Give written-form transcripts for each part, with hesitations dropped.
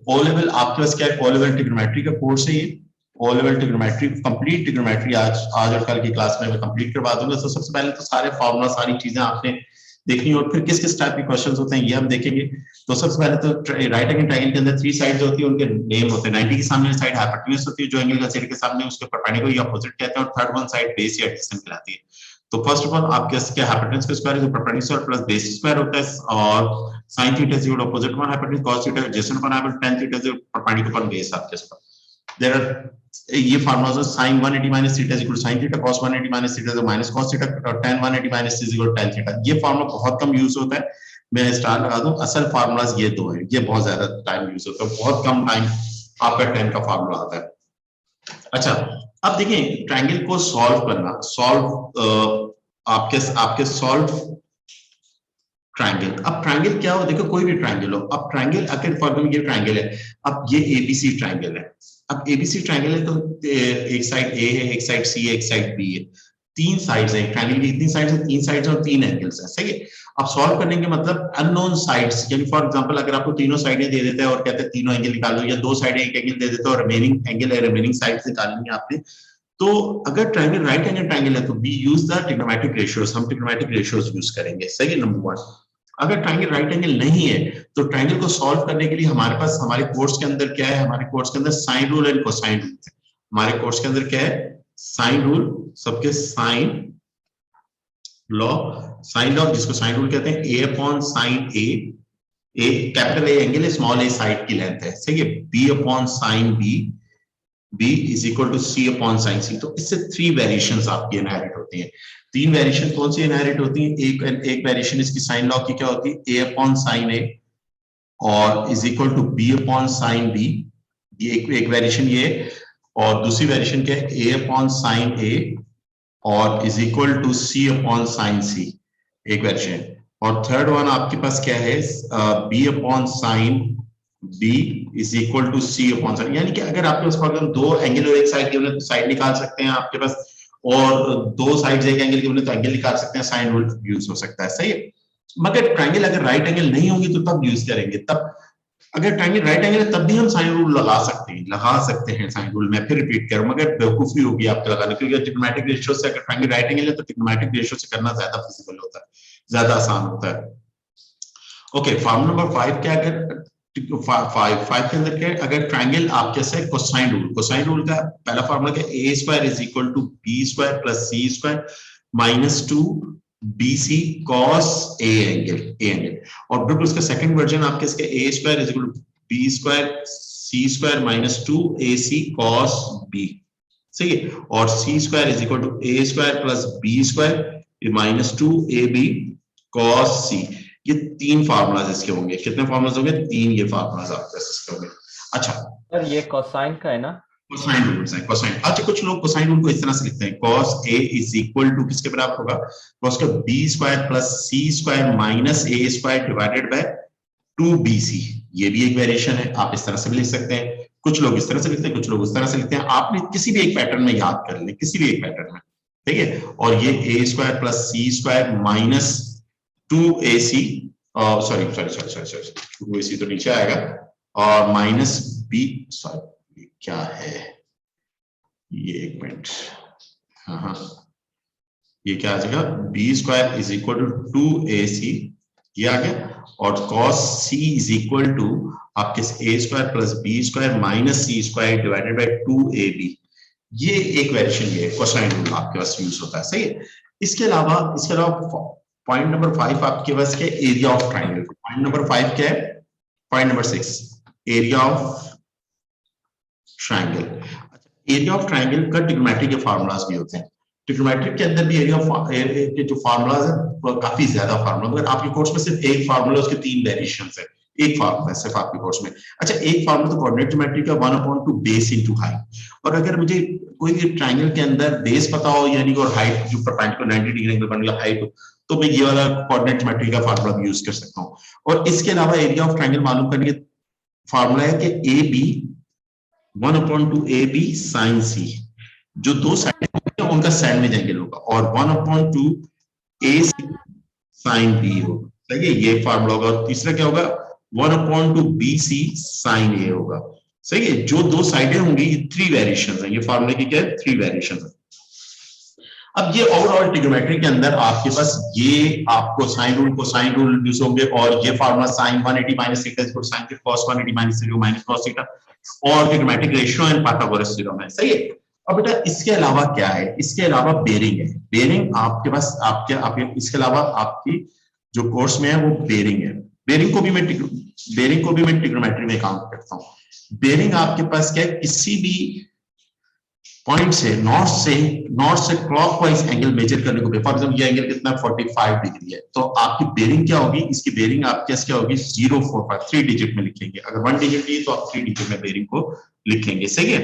O level आपके पास क्या है, ओ लेवल ट्रिग्नोमेट्री का कोर्स है ये, O level trigonometry, complete trigonometry आज और कल की क्लास में मैं कंप्लीट करवा दूंगा। तो सबसे पहले तो सारे फॉर्मूला, सारी चीजें आपने देखनी, और फिर किस किस टाइप के क्वेश्चंस होते हैं ये हम देखेंगे। तो सबसे पहले तो राइट एंगल ट्रायंगल के अंदर 3 साइड्स होती है, उनके नेम होते हैं। 90 के सामने साइड हाइपोटेन्यूज होती है, जो एंगल का साइड के सामने उसके परपेंडिकुलर या अपोजिट कहते हैं, और थर्ड वन साइड बेस या एडजेसेंट कहलाती है। तो फर्स्ट ऑफ ऑल आपके क्या हाइपोटेन्यूज का स्क्वायर जो परपेंडिकुलर प्लस बेस स्क्वायर होता है, और sin theta is equal to opposite one hypotenuse, cos theta adjacent one hypotenuse, tan theta is perpendicular upon base आपके पास। देयर आर ये फार्मूलाज है, sin 180 minus theta is equal to sin theta, cos 180 minus theta is minus cos theta, और tan 180 minus is equal to tan theta। ये formula बहुत कम use होता है, मैं स्टार लगा दूं, असल फार्मूलाज ये दो हैं, ये बहुत ज्यादा टाइम यूज होता है, बहुत कम टाइम आपका tan का फार्मूला आता है। अच्छा, अब देखिए ट्रायंगल को सॉल्व करना, आपके सॉल्व ट्रायंगल। अब ट्रायंगल क्या हो, देखो कोई भी ट्रायंगल हो, अब ट्रायंगल अगर फॉर एग्जांपल ये ट्रायंगल है, अब ये एबीसी ट्रायंगल है, अब एबीसी ट्रायंगल है तो एक साइड ए है, एक साइड सी है, एक साइड बी है, 3 साइड्स हैं ट्रायंगल की, इतनी साइड्स हैं, 3 साइड्स और 3 एंगल्स हैं, सही है। अब सॉल्व करने के मतलब अननोन साइड्स, यानी फॉर एग्जांपल अगर आपको तीनों साइडें दे देते हैं और कहते हैं तीनों एंगल निकालो, या 2 साइडें एक एंगल दे देते हैं और रिमेनिंग एंगल है, रिमेनिंग साइड्स निकालनी है आपने। तो अगर ट्रायंगल राइट एंगल ट्रायंगल है तो we use the trigonometric ratios, हम ट्रिग्नोमेट्रिक रेशियोज यूज करेंगे, सही है, नंबर 1। अगर ट्रायंगल राइट एंगल नहीं है तो ट्रायंगल को सॉल्व करने के लिए हमारे पास, हमारे कोर्स के अंदर क्या है, हमारे कोर्स के अंदर sine rule and cosine rule है। हमारे कोर्स के अंदर क्या है, साइन रूल, सबके साइन लॉ, साइन लॉ जिसको साइन रूल कहते हैं, A upon sine A capital A angle है, स्मॉल ए साइड की लेंथ है, सही है, B upon sine B is equal to C upon sine C. तो इससे 3 वेरिएशंस आपकी इनहेरिट होती हैं। 3 वेरिएशन कौन सी इनहेरिट होती हैं, एक वेरिएशन इसकी साइन लॉ की क्या होती है, ए अपॉन साइन ए और is equal to B upon sine B, ये एक वेरिएशन ये, और दूसरी वेरिएशन क्या है, ए अपॉन साइन ए और is equal to C upon sine C, एक वेरिएशन। और थर्ड वन आपके पास क्या है, B upon sine B is equal to C upon sine, यानी कि अगर आपके पास 2 एंगल और एक साइड गिवन है तो साइड निकाल सकते हैं आपके पास, और 2 साइड्स एक एंगल गिवन है तो एंगल निकाल सकते हैं, साइन रूल यूज हो सकता है, सही है। मगर ट्रायंगल अगर राइट एंगल नहीं होंगे तो तब यूज करेंगे, तब अगर ट्रायंगल राइट एंगल है तब भी हम साइन रूल लगा सकते हैं साइन रूल। मैं फिर रिपीट करूं, मगर बेवकूफी होगी आपके लगाने, क्योंकि ट्रिग्नोमेट्रिक रेशियो से अगर ट्रायंगल राइट एंगल है तो ट्रिग्नोमेट्रिक रेशियो से करना ज्यादा फिजिबल होता है, ज्यादा आसान होता है। ओके, फॉर्मूला नंबर 5 क्या, अगर 5 के अंदर क्या है, अगर ट्रायंगल आपके से कोसाइन रूल का पहला फार्मूला क्या, A square is equal to B square plus C square minus 2 BC cos A angle, और बिल्कुल इसका सेकंड वर्जन आपके इसके A square is equal to B square C square minus 2 AC cos B, सही है, और C square is equal to A square plus B square minus 2 AB cos C। ये 3 formulas इसके होंगे, कितने फार्मूलाज होंगे, 3 ये फार्मूलाज आपके इसके होंगे। अच्छा सर ये कोसाइन का है ना, कोसाइन रूल्स है, कोसाइन। अच्छा, कुछ लोग कोसाइन रूल को इस तरह से लिखते हैं, cos A is equal to किसके बराबर होगा, cos का b square plus c square minus a square divided by 2bc। ये भी एक वेरिएशन है, आप इस तरह से भी लिख सकते हैं, कुछ लोग इस तरह से लिखते हैं, कुछ लोग उस तरह से लिखते हैं, आपने किसी भी एक पैटर्न में याद कर लें, किसी भी एक पैटर्न में, ठीक है। और ये a स्क्वायर plus c square minus 2ac, sorry 2ac तो नीचे आएगा, और माइनस b, सॉरी क्या है ये, एक मिनट, हाँ ये क्या आ जाएगा, B square is equal to 2ac, ये आ गया, और cos c is equal to आपके a स्क्वायर plus B square minus C square divided by 2ab। ये एक वेरिएशन ये कोसाइन रूल आपके पास यूज होता है, सही है। इसके अलावा पॉइंट नंबर 5 आपके पास क्या, area of triangle. Point number 5 क्या है, point number 6 area of triangle. Area of triangle का ट्रिग्नोमेट्री के फार्मूलाज भी होते हैं, ट्रिग्नोमेट्री के अंदर भी एरिया के जो फार्मूलाज है वो काफी ज्यादा फार्मूला, मगर आपके कोर्स में सिर्फ एक फार्मूला, उसके 3 वेरिएशंस है, एक फार्मूला सिर्फ आपके कोर्स में। अच्छा, एक फार्मूला तो कोऑर्डिनेट ज्योमेट्री का 1/2 बेस इनटू हाइट, और अगर मुझे कोई ट्रायंगल के अंदर बेस पता हो, यानी और हाइट जो परपेंडिकुलर 90 डिग्री एंगल बनने वाला हाइट हो, तो मैं ये वाला कोऑर्डिनेट ज्योमेट्री का फार्मूला भी यूज कर सकता हूँ। और इसके अलावा एरिया ऑफ ट्रायंगल मालूम करने के फार्मूला है कि A B 1/2 AB sin C, जो 2 साइड होंगे उनका साइड में एंगल होगा, और 1/2 AC sin B होगा, ठीक है, ये फार्मूला होगा। और तीसरा क्या होगा, 1/2 BC sin A होगा। सही है, जो दो साइडें होंगी ये 3 वेरिएशन है, ये फॉर्मूले की क्या है, 3 वेरिएशन है। अब ये ओवरऑल ट्रिग्नोमेट्री के अंदर आपके पास ये आपको sine rule cosine rule use होंगे, और ये formula sin 180 minus theta is equal to sin cos 180 minus theta minus cos theta, और trigonometric ratio and Pythagoras theorem है। सही है। अब बेटा इसके अलावा क्या है, इसके अलावा बेरिंग है। बेरिंग आपके पास आपके इसके अलावा आपकी जो कोर्स में है वो बेरिंग है। बेरिंग को भी मैं ट्रिग्नोमेट्री में काउंट करता हूँ। बेरिंग आपके पास क्या है, किसी भी पॉइंट से नॉर्थ से क्लॉकवाइज एंगल मेजर करने को, फॉर एग्जांपल ये एंगल कितना 45 डिग्री है, तो आपकी बेरिंग क्या होगी, इसकी बेरिंग आपके क्या होगी 045 3 डिजिट में लिखेंगे। अगर 1 डिजिट है तो आप 3 डिजिट में बेरिंग को लिखेंगे। सही है,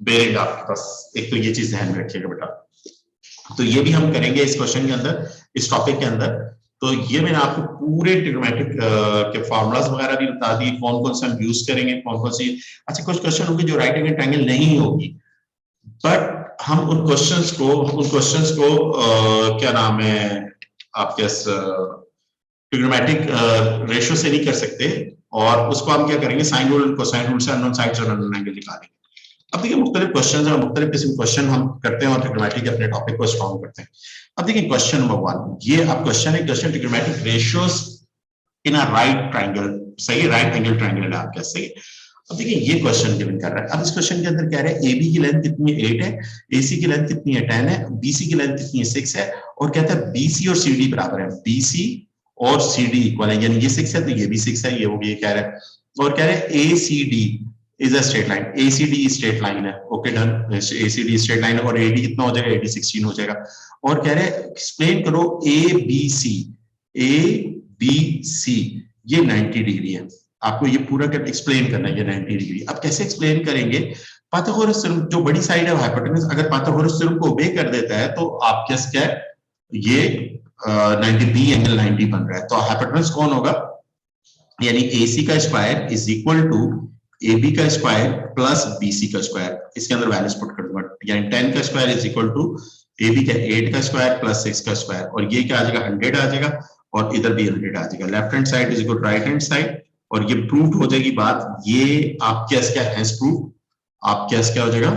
बेरिंग आपके पास, एक तो ये चीज ध्यान में रखिएगा बेटा। तो ये भी हम करेंगे इस क्वेश्चन के अंदर, इस टॉपिक के अंदर। तो ये मैंने आपको पूरे ट्रिग्नोमेट्रिक के फार्मूलाज वगैरह भी बता दिए, कौन कौन से हम यूज करेंगे, कौन कौन सी। अच्छा, कुछ क्वेश्चन होंगे जो राइट एंगल ट्रायंगल नहीं होगी, बट हम उन क्वेश्चंस को क्या नाम है आपके ट्रिग्नोमेट्रिक रेशियो से नहीं कर सकते, और उसको हम क्या करेंगे, साइन रूल कोसाइन रूल से अननोन साइड्स और अननोन एंगल निकालेंगे। अब देखिए मुख्तलिफ क्वेश्चन है, मुख्तलिफ किस्म के क्वेश्चन हम करते हैं और ट्रिग्नोमेट्री के अपने टॉपिक को स्ट्रॉन्ग करते हैं। अब देखिए क्वेश्चन नंबर 1, ये अब क्वेश्चन है, question trigonometric ratios in a right triangle. सही है, राइट एंगल ट्रायंगल है आपका। सही है। अब देखिए ये क्वेश्चन गिवन कर रहा है। अब इस क्वेश्चन के अंदर कह रहा है AB की लेंथ कितनी है 8 है, AC की लेंथ कितनी है 10 है, BC की लेंथ कितनी है 6 है, और कहता है BC और CD बराबर है, BC और CD इक्वल है, यानी ये 6 है तो ये भी 6 है, ये वो भी ये कह रहा है। और कह रहे हैं ACD is a straight line, ACD straight line है। Okay done, ACD straight line है, और AD कितना हो जाएगा, AD 16 हो जाएगा। और कह रहे हैं एक्सप्लेन करो ABC ये 90 डिग्री है। आपको ये पूरा एक्सप्लेन करना है, ये 90 डिग्री। अब कैसे एक्सप्लेन करेंगे, पाइथागोरस थ्योरम जो बड़ी साइड है हाइपोटेनस, अगर पाइथागोरस थ्योरम को ओबे कर देता है तो आप क्या है, ये 90 बी एंगल 90 बन रहा है। तो हाइपोटेनस कौन होगा, यानी AC का square is equal to AB का स्क्वायर प्लस BC का स्क्वायर। इसके अंदर वैल्यूज पुट कर दूंगा, यानी 10 का square is equal to AB का 8 का स्क्वायर प्लस 6 का स्क्वायर, और ये क्या आ जाएगा 100 आ जाएगा, और इधर भी 100 आ जाएगा। Left hand side is equal to right hand side, और ये प्रूव हो जाएगी बात। ये आप क्या हैज प्रूव, आप क्या हो जाएगा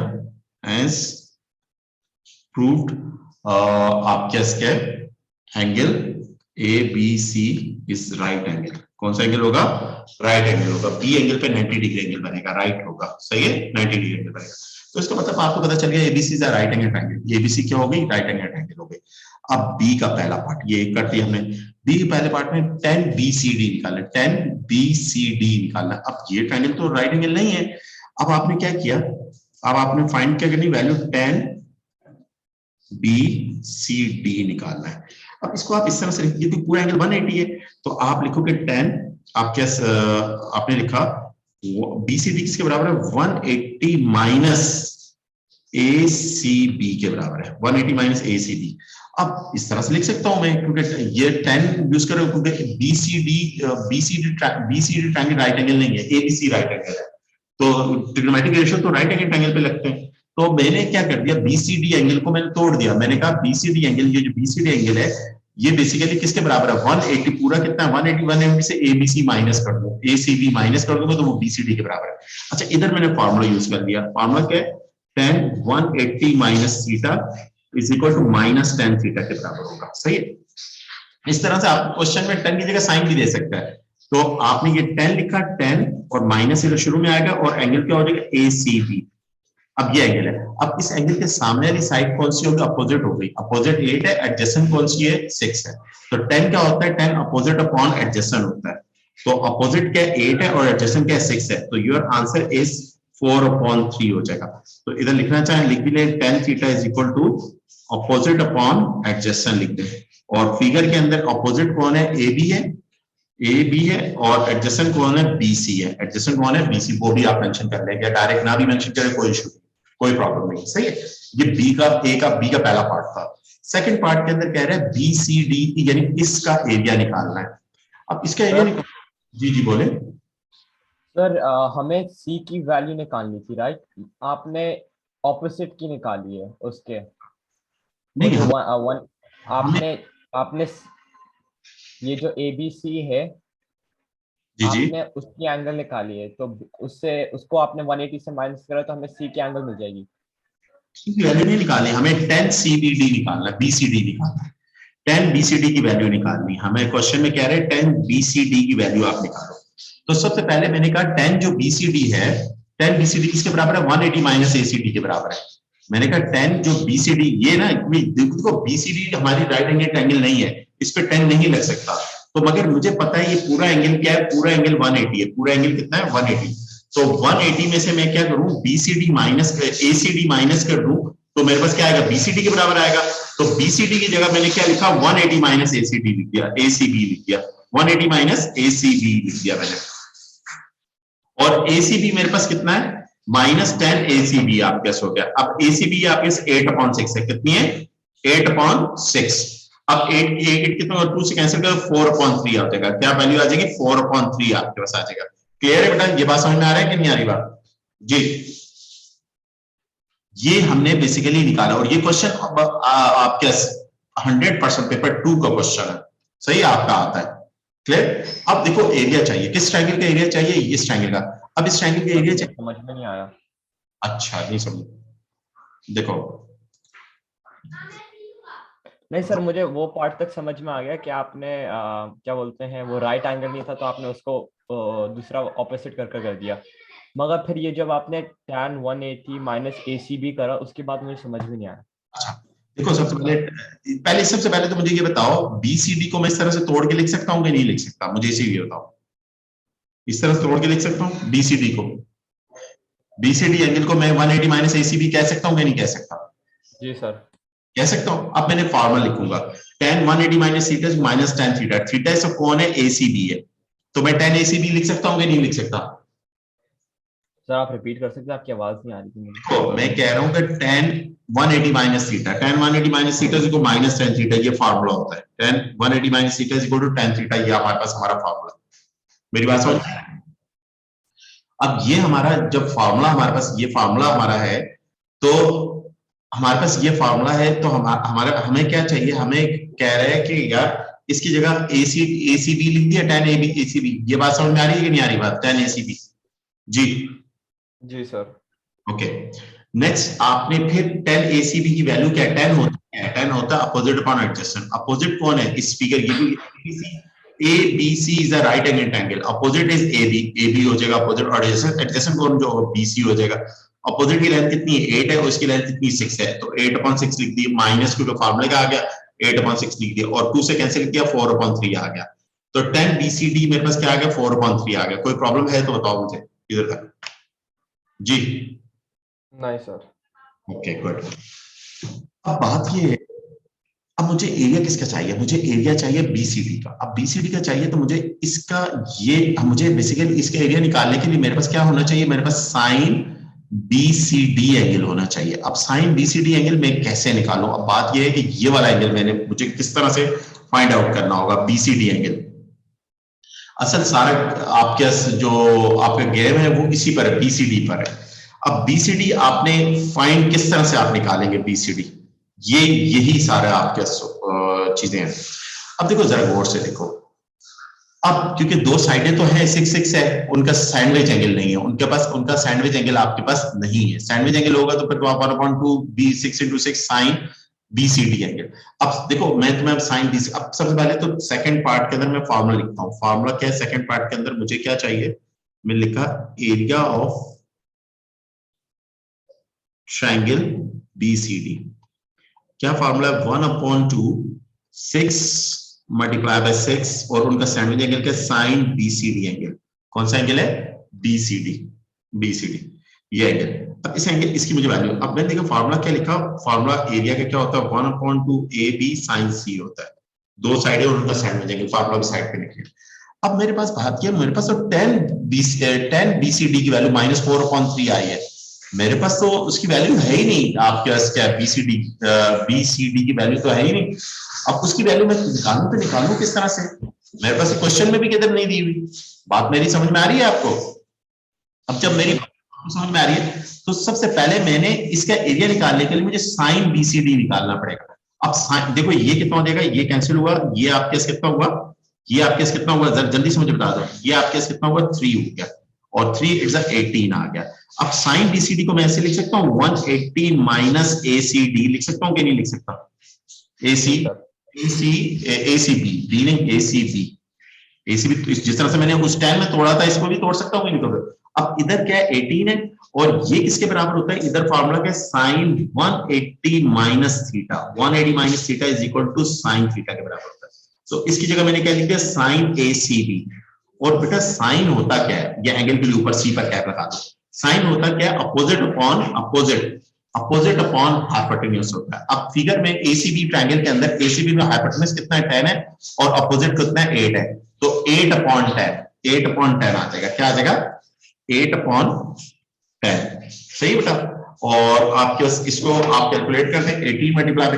हैज प्रूव्ड, आप क्या angle ABC is right angle. कौन सा एंगल होगा, राइट एंगल होगा। बी एंगल पे 90 डिग्री एंगल बनेगा, राइट होगा। सही है, 90 डिग्री एंगल बनेगा। तो इसका मतलब आपको पता चल गया ABC is a right angle triangle. ABC क्या हो गई, राइट एंगल ट्रायंगल हो गई। अब B का पहला पार्ट ये कर दिया हमने। B के पहले पार्ट में 10BCD निकालना, 10BCD निकालना। अब ये ट्रायंगल तो राइट एंगल नहीं है। अब आपने क्या किया, अब आपने फाइंड क्या करनी, वैल्यू 10BCD निकालना है। अब इसको आप इस तरह से लिखिए, क्योंकि पूरा एंगल 180 है, तो आप लिखोगे 10, आप क्या आपने लिखा BCD किसके बराबर है, 180 माइनस ACB के बराबर है, 180 माइनस ACB। अब इस तरह से लिख सकता हूं मैं, क्योंकि ये 10 यूज कर रहा हूं, क्योंकि BCD ट्रायंगल राइट एंगल नहीं है, ABC राइट एंगल है। तो ट्रिग्नोमेट्रिक रेशियो तो राइट एंगल ट्रायंगल पे लगते हैं। तो मैंने क्या कर दिया, BCD एंगल को मैंने तोड़ दिया। मैंने कहा BCD एंगल, ये जो BCD एंगल है ये बेसिकली किसके बराबर है, 180। पूरा कितना है 180, 180 से ABC माइनस कर दो, ACB माइनस कर दूंगा तो वो BCD के बराबर है। अच्छा, इधर मैंने फॉर्मूला यूज कर दिया। फॉर्मूला क्या है, 10 180 minus theta is equal to minus 10 theta के बराबर होगा। सही है। इस तरह से आप क्वेश्चन में 10 की जगह साइन भी दे सकता है। तो आपने ये 10 लिखा, 10 और माइनस इधर शुरू में आएगा, और एंगल क्या हो जाएगा ACB। अब ये एंगल है। अब इस एंगल के सामने वाली साइड कौन सी होगी, अपोजिट हो गई। अपोजिट 8 है, एडजेसेंट कौन सी है 6 है। तो 10 क्या होता है, 10 अपोजिट अपॉन एडजेसेंट होता है। तो अपोजिट क्या 8 है और एडजेसेंट क्या 6 है, तो योर आंसर इज 4/3 हो जाएगा। तो इधर लिखना चाहे लिख भी ले, 10 theta is equal to opposite upon adjacent लिख दे। और फिगर के अंदर अपोजिट कौन है, AB है, और एडजेसेंट कौन है, BC है। एडजेसेंट कौन है, BC, वो भी आप मेंशन कर लेंगे, डायरेक्ट ना भी मेंशन करें कोई इशू, कोई प्रॉब्लम नहीं। सही है। ये B का पहला पार्ट था। सेकंड पार्ट के अंदर कह रहा है BCD, यानी इसका एरिया निकालना है। अब इसका एरिया जी जी बोले सर हमें C की वैल्यू निकालनी थी, राइट? आपने ऑपोजिट की निकाली है उसके, वो नहीं जो हम वन हमें आपने आपने ये जो ABC है जी जी, आपने उसकी एंगल निकाली है, तो उससे उसको आपने 180 से माइनस करा तो हमें सी की एंगल मिल जाएगी। वैल्यू नहीं निकालनी, हमें 10 CBD निकालना, BCD निकालना है। 10 BCD की वैल्यू निकालनी, हमें क्वेश्चन में कह रहे हैं 10 BCD की वैल्यू आप निकालो। तो सबसे पहले मैंने कहा 10 जो BCD है, 10 BCD किसके बराबर है? 180 माइनस ACD के बराबर है। मैंने कहा 10 जो BCD, ये ना देखो BCD हमारी राइट एंगल ट्रायंगल नहीं है, इस पे 10 नहीं लग सकता। तो मगर मुझे पता है ये पूरा एंगल क्या है, पूरा एंगल 180 है। पूरा एंगल कितना है? 180। तो 180 में से मैं क्या करूं, BCD माइनस ACD माइनस कर दूं, तो मेरे पास क्या आएगा? BCD के बराबर आएगा। तो BCD की जगह मैंने क्या लिखा? 180 माइनस ACD लिख दिया, ACB लिख दिया, 180 माइनस ACB लिख दिया मैंने। और ACB मेरे पास कितना है? -10 ACB आपके पास हो गया। अब ACB आपके पास 8/6 है। कितनी है? 8/6। अब 8 कितना, 2 से कैंसिल कर 4/3 आ जाएगा। क्या वैल्यू आ जाएगी? 4/3 आपके पास आ जाएगा। क्लियर है बेटा? ये बात समझ में आ रहा है कि नहीं आ रही बात? जी, ये हमने बेसिकली निकाला। और ये क्वेश्चन आपके 100% पेपर 2 का क्वेश्चन है, सही आपका आता है। क्लियर? अब देखो एरिया चाहिए, किस ट्रायंगल का एरिया चाहिए? इस ट्रायंगल का। अब इस ट्रायंगल का एरिया चाहिए। समझ में नहीं आया। अच्छा, नहीं समझ, देखो नहीं सर, मुझे वो पार्ट तक समझ में आ गया कि आपने क्या बोलते हैं, वो राइट एंगल नहीं था तो आपने उसको दूसरा ऑपोजिट कर दिया। मगर फिर ये जब आपने tan 180 माइनस ACB करा, उसके बाद मुझे समझ में नहीं आया। अच्छा, देखो सबसे पहले तो मुझे ये बताओ, BCD को मैं इस तरह से तोड़ के लिख सकता हूँ कि नहीं लिख सकता? मुझे इसे ये बताओ, इस तरह से तोड़ के लिख सकता हूँ BCD को? BCD एंगल को मैं 180 माइनस ACB कह सकता हूँ कि नहीं कह सकता? जी सर। कह सकता हूं। अब मैंने फॉर्मूला लिखूंगा, tan 180 minus theta minus tan theta. Theta सब कौन है? ACB है। तो मैं tan ACB लिख सकता हूं कि नहीं लिख सकता? सर आप रिपीट कर सकते हैं, आपकी आवाज नहीं आ रही थी मुझे। तो मैं कह रहा हूं कि tan 180 minus theta, tan 180 minus theta equal minus tan theta, ये फार्मूला होता है। tan 180 minus theta equal to tan theta, ये हमारे पास हमारा फार्मूला। मेरी बात समझ? अब ये हमारा जब फार्मूला हमारे पास, ये फार्मूला हमारा है, तो हमारे पास ये फार्मूला है, तो हमारा हमें क्या चाहिए? हमें कह रहे हैं कि यार इसकी जगह ACB लिख दिया, tan AB ACB। ये बात समझ में आ रही है कि नहीं आ रही बात? tan ACB। जी, जी सर। ओके। नेक्स्ट आपने फिर tan ACB की वैल्यू क्या? tan होता है, tan होता है अपोजिट अपॉन एडजेसेंट। अपोजिट कौन है इस फिगर की? ABC is a right angle triangle, opposite is AB हो जाएगा अपोजिट, और एडजेसेंट कौन जो BC हो जाएगा। अपोजिट की लेंथ कितनी है? 8 है, उसकी लेंथ कितनी? 6 है। तो 8/6 लिख दी, माइनस 2 का फार्मूले का आ गया, 8/6 लिख दिया, और 2 से कैंसिल किया, 4/3 आ गया। तो 10 BCD मेरे पास क्या आ गया? 4/3 आ गया। कोई प्रॉब्लम है तो बताओ मुझे इधर तक। जी, नहीं सर। Okay good. अब बात ये है, अब मुझे एरिया किसका चाहिए? मुझे एरिया चाहिए BCD का। अब BCD का चाहिए तो मुझे इसका, ये मुझे बेसिकली इसका एरिया निकालने के लिए मेरे पास क्या होना चाहिए? मेरे पास साइन BCD एंगल होना चाहिए। अब साइन BCD एंगल मैं कैसे निकालूं? अब बात ये है कि ये वाला एंगल मुझे किस तरह से फाइंड आउट करना होगा BCD एंगल। असल सारा आपके जो आपका गेम है वो इसी पर है, BCD पर है। अब BCD आपने फाइंड किस तरह से आप निकालेंगे BCD? यही सारा आपके चीजें हैं। अब देखो जरा गौर से देखो, अब क्योंकि दो साइडें तो है, 6 है, उनका सैंडविच एंगल नहीं है उनके पास, उनका सैंडविच एंगल आपके पास नहीं है। सैंडविच एंगल होगा तो फिर तो आप 1/2 B6 × 6 साइन BCD एंगल। अब देखो मैं तुम्हें साइन BC, अब सबसे पहले तो सेकंड पार्ट के अंदर मैं फार्मूला लिखता हूँ। फार्मूला क्या है सेकंड पार्ट के अंदर? मुझे क्या चाहिए? मैं लिखा एरिया ऑफ ट्रायंगल BCD। क्या फार्मूला है? 1/2 6 मल्टीप्लाई बाय 6, और उनका सैंडविच एंगल क्या? Sine BCD angle. कौन सा एंगल है? BCD ये एंगल। अब इस एंगल, इसकी मुझे वैल्यू, अब मैंने देखा फार्मूला क्या लिखा, फार्मूला एरिया का क्या होता है? 1/2 AB sin C होता है। दो साइड है और उनका सैंडविच एंगल, फार्मूला भी साइड पे लिख लिया। अब मेरे पास बात किया, मेरे पास तो 10 BCD की वैल्यू -4/3 आई है। मेरे पास तो उसकी वैल्यू है ही नहीं। आपके पास क्या BCD की वैल्यू तो है ही नहीं। अब उसकी वैल्यू मैं निकालूं किस तरह से? मेरे पास क्वेश्चन में भी किधर नहीं दी हुई। बात मेरी समझ में आ रही है आपको? अब जब मेरी समझ में आ रही है, तो सबसे पहले मैंने इसका एरिया निकालने के लिए मुझे साइन BCD निकालना पड़ेगा। अब देखो ये कितना हो जाएगा? ये कैंसिल हुआ, ये आपके कितना हुआ? ये आपके पास कितना हुआ, जरा जल्दी से मुझे बता दो, ये आपके पास कितना हुआ, 3 हो गया, और 3 इट्स 18 आ गया। अब साइन बीसीडी को मैं ऐसे लिख सकता हूँ 180 माइनस एसीडी, लिख सकता हूँ कि नहीं लिख सकता? एसी जी सर। एसी एसीबी बी नहीं, एसीबी एसीबी, जिस तरह से मैंने उस टाइम में तोड़ा था इसको भी तोड़ सकता हूँ, नहीं तोड़। अब इधर क्या है 18 है, और ये किसके बराबर होता है, इधर फॉर्मूला क्या है, sine 180 minus theta, 180 minus theta is equal to sine theta के बराबर होता है। तो इसकी जगह मैंने क्या लिख दिया, साइन एसीबी। और बेटा साइन होता क्या है, ये एंगल के लिए ऊपर सी पर कैप लगा दो। साइन होता क्या है, opposite upon opposite, opposite upon hypotenuse होता है। अब फिगर में एसीबी ट्रायंगल के अंदर एसीबी में हाइपोटेन्यूज कितना है, 10 है, और अपोजिट कितना है, 8 है, तो 8 अपॉन 10, 8 अपॉन 10 आ जाएगा, क्या आ जाएगा, 8 अपॉन 10, सही बेटा। और आपके इसको आप कैलकुलेट करते हैं, 18 मल्टीप्लाई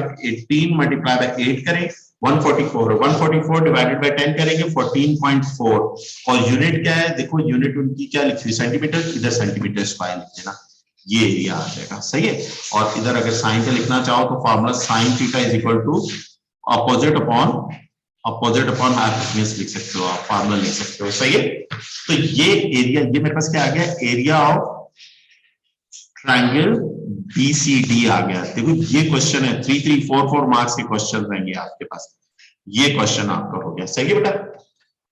बाय 8 करें, 144, 144 डिवाइडेड बाय 10 करेंगे 14.4, और यूनिट क्या है, देखो यूनिट उनकी क्या लिखी है, सेंटीमीटर, इधर सेंटीमीटर स्क्वायर लिख देना, ये एरिया आ जाएगा, सही है। और इधर अगर साइन का लिखना चाहो तो formula sine theta is equal to opposite upon hypotenuse लिख सकते हो आप, फार्मूला लिख सकते हो, सही है। तो ये एरिया, ये मेरे पास क्या आ गया, एरिया ऑफ ट्रायंगल बीसीडी आ गया। देखो ये क्वेश्चन है, 3344 मार्क्स के क्वेश्चन रहेंगे आपके पास, ये क्वेश्चन आपका हो गया, सही है बेटा।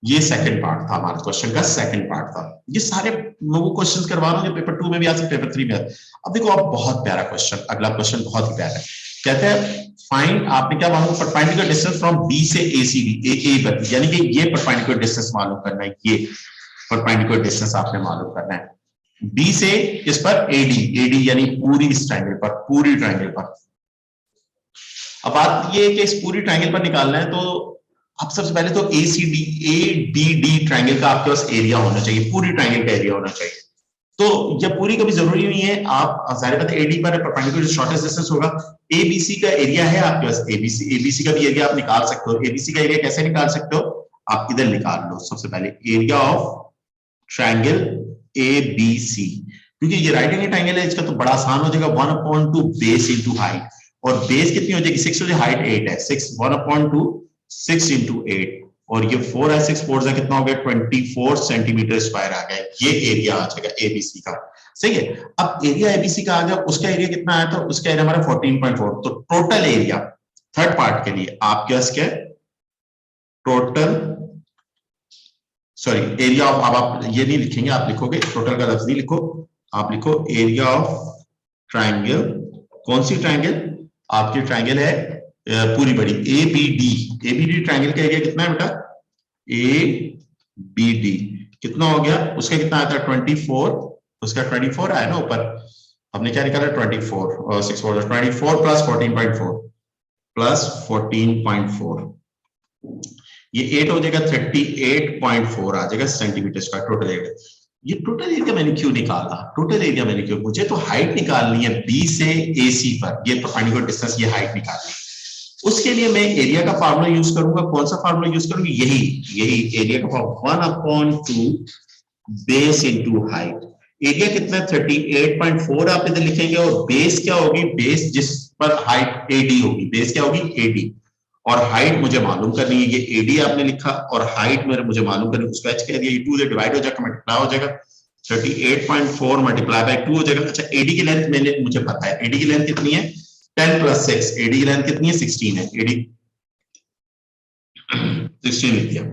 ये सेकंड पार्ट था हमारे क्वेश्चन का, सेकंड पार्ट था। ये सारे मैं वो क्वेश्चंस करवा रहा हूँ जो पेपर 2 में भी आ सकते, पेपर 3 में आ। अब देखो आप, बहुत प्यारा क्वेश्चन, अगला क्वेश्चन बहुत ही प्यारा है। कहते हैं फाइंड, आपने क्या मालूम, परपेंडिकुलर डिस्टेंस फ्रॉम बी से एसीडी, ए पर, यानी कि ये परपेंडिकुलर डिस्टेंस मालूम करना है, ये परपेंडिकुलर डिस्टेंस आपने मालूम करना है बी से इस पर एडी, एडी यानी पूरी इस ट्रायंगल पर, पूरी ट्रायंगल पर। अब बात ये है कि इस पूरी ट्रायंगल पर निकालना है, तो आप सबसे पहले तो एसीडी एडीडी ट्रायंगल का आपके पास एरिया होना चाहिए, पूरी ट्रायंगल का एरिया होना चाहिए। तो ये पूरी कभी जरूरी नहीं है, आप जाहिर बात है एडी पर परपेंडिकुलर शॉर्टेस्ट डिस्टेंस होगा, एबीसी का एरिया है आपके पास, एबीसी का भी एरिया आप निकाल सकते हो। एबीसी का एरिया कैसे निकाल सकते हो, आप इधर निकाल लो सबसे पहले, एरिया ऑफ ट्रायंगल एबीसी, क्योंकि ये राइट एंगल ट्रायंगल है, इसका तो बड़ा आसान हो जाएगा, 1/2 बेस इंटू हाइट, और बेस कितनी हो जाएगी 6 हो जाएगी, हाइट 8 है, 6 1/2 6 इंटू 8, और ये 4 है, 6 4 कितना हो गया 24 सेंटीमीटर स्क्वायर आ गया, ये एरिया आ जाएगा एबीसी का, सही है। अब एरिया एबीसी का आ गया, उसका एरिया कितना आया था, उसका एरिया हमारा 14.4, तो टोटल एरिया थर्ड पार्ट के लिए आपके पास क्या, टोटल, सॉरी एरिया ऑफ, अब आप ये नहीं लिखेंगे, आप लिखोगे टोटल का लफ्ज नहीं लिखो, आप लिखो एरिया ऑफ ट्रायंगल, कौन सी ट्रायंगल, आपकी ट्रायंगल है पूरी बड़ी एबीडी, एबीडी ट्रायंगल का एरिया कितना है बेटा, एबीडी कितना हो गया, उसका कितना आया था 24, उसका 24 आया ना ऊपर, हमने क्या निकाला 24 और 6 24 प्लस 14.4 प्लस 14.4, ये 8 हो जाएगा, 38.4 आ जाएगा सेंटीमीटर स्क्वायर टोटल एरिया। ये टोटल एरिया मैंने क्यों निकाला, टोटल एरिया मैंने क्यों, मुझे तो हाइट निकालनी है बी से एसी पर, ये परपेंडिकुलर डिस्टेंस, ये हाइट निकालनी है। उसके लिए मैं एरिया का फार्मूला यूज करूंगा, कौन सा फार्मूला यूज करूंगा, यही एरिया का formula 1/2 base into height. Area कितना 38.4 आप इधर लिखेंगे, और बेस क्या होगी, बेस जिस पर हाइट एडी होगी, बेस क्या होगी एडी, और हाइट मुझे मालूम करनी है, ये एडी आपने लिखा, और हाइट मेरे मुझे मालूम करनी है, उसका एच कह दिया, ये 2 से डिवाइड हो जाएगा, मल्टीप्लाई हो जाएगा, 38.4 मल्टीप्लाई बाय 2 हो जाएगा। अच्छा एडी की लेंथ मैंने मुझे पता है, एडी की लेंथ कितनी है 10 + 6, एडी की लेंथ कितनी है 16 है, एडी 16 लिख दिया,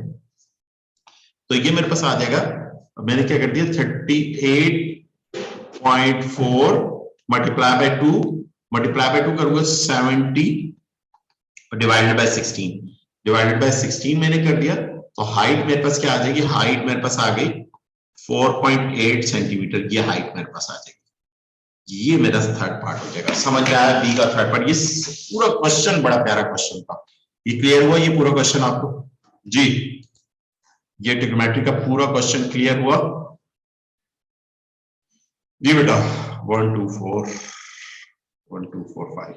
तो ये मेरे पास आ जाएगा, मैंने क्या कर दिया 38.4 मल्टीप्लाई बाय 2, मल्टीप्लाई बाय 2 करूंगा 70 डिवाइडेड बाय 16, डिवाइडेड बाय 16 मैंने कर दिया, तो हाइट मेरे पास क्या आ जाएगी, हाइट मेरे पास आ गई 4.8 सेंटीमीटर, ये हाइट मेरे पास आ जाएगी। ये मेरा थर्ड पार्ट हो जाएगा, समझ में आया बी का थर्ड पार्ट। ये पूरा क्वेश्चन बड़ा प्यारा क्वेश्चन था, ये क्लियर हुआ, ये पूरा क्वेश्चन आपको जी, ये ट्रिग्नोमेट्री का पूरा क्वेश्चन क्लियर हुआ जी बेटा, 1 2 4 1 2 4 5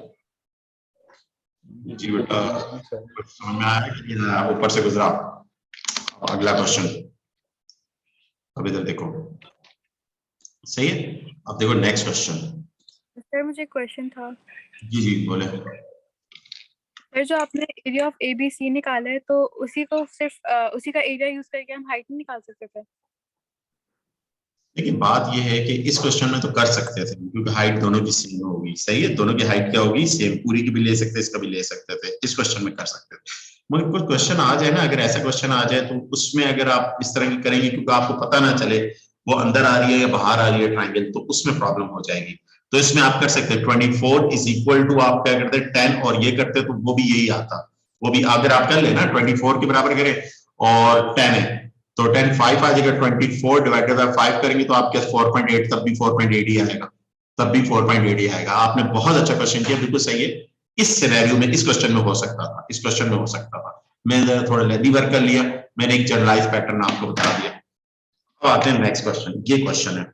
जी बेटा, समझ में आया कि ऊपर से गुजरा। अगला क्वेश्चन, अब इधर देखो, सही है, अब देखो नेक्स्ट क्वेश्चन। सर मुझे क्वेश्चन था। जी जी बोले। सर जो आपने एरिया ऑफ ABC निकाला है तो उसी को सिर्फ उसी का एरिया यूज करके हम हाइट नहीं निकाल सकते थे? लेकिन बात यह है कि इस क्वेश्चन में तो कर सकते थे क्योंकि हाइट दोनों की सेम होगी, सही है, दोनों की हाइट क्या होगी, सेम, पूरी की भी ले सकते, इसका भी ले सकते थे, इस क्वेश्चन में कर सकते थे। मगर कोई क्वेश्चन आ जाए ना, अगर ऐसा क्वेश्चन आ जाए तो उसमें अगर आप इस तरह की करेंगे क्योंकि आपको पता ना चले वो अंदर आ रही है या बाहर आ रही है ट्राइंगल, तो उसमें प्रॉब्लम हो जाएगी। तो इसमें आप कर सकते हैं 24 इज इक्वल टू आप क्या करते हैं 10 और ये करते तो वो भी यही आता, वो भी अगर आप कर लेना 24 के बराबर करें और 10 है तो 10 5 आ जाएगा, 24 डिवाइडेड बाय 5 करेंगे तो आपके 4.8, तब भी 4.8 ही आएगा, तब भी 4.8 ही आएगा। आपने बहुत अच्छा क्वेश्चन किया, बिल्कुल सही है। इस सिनेरियो में इस क्वेश्चन में हो सकता था, इस क्वेश्चन में हो सकता था। मैंने थोड़ा लेंथी वर्क कर लिया, मैंने एक जनरलाइज पैटर्न आपको बता दिया। अब आते हैं नेक्स्ट क्वेश्चन। ये क्वेश्चन है,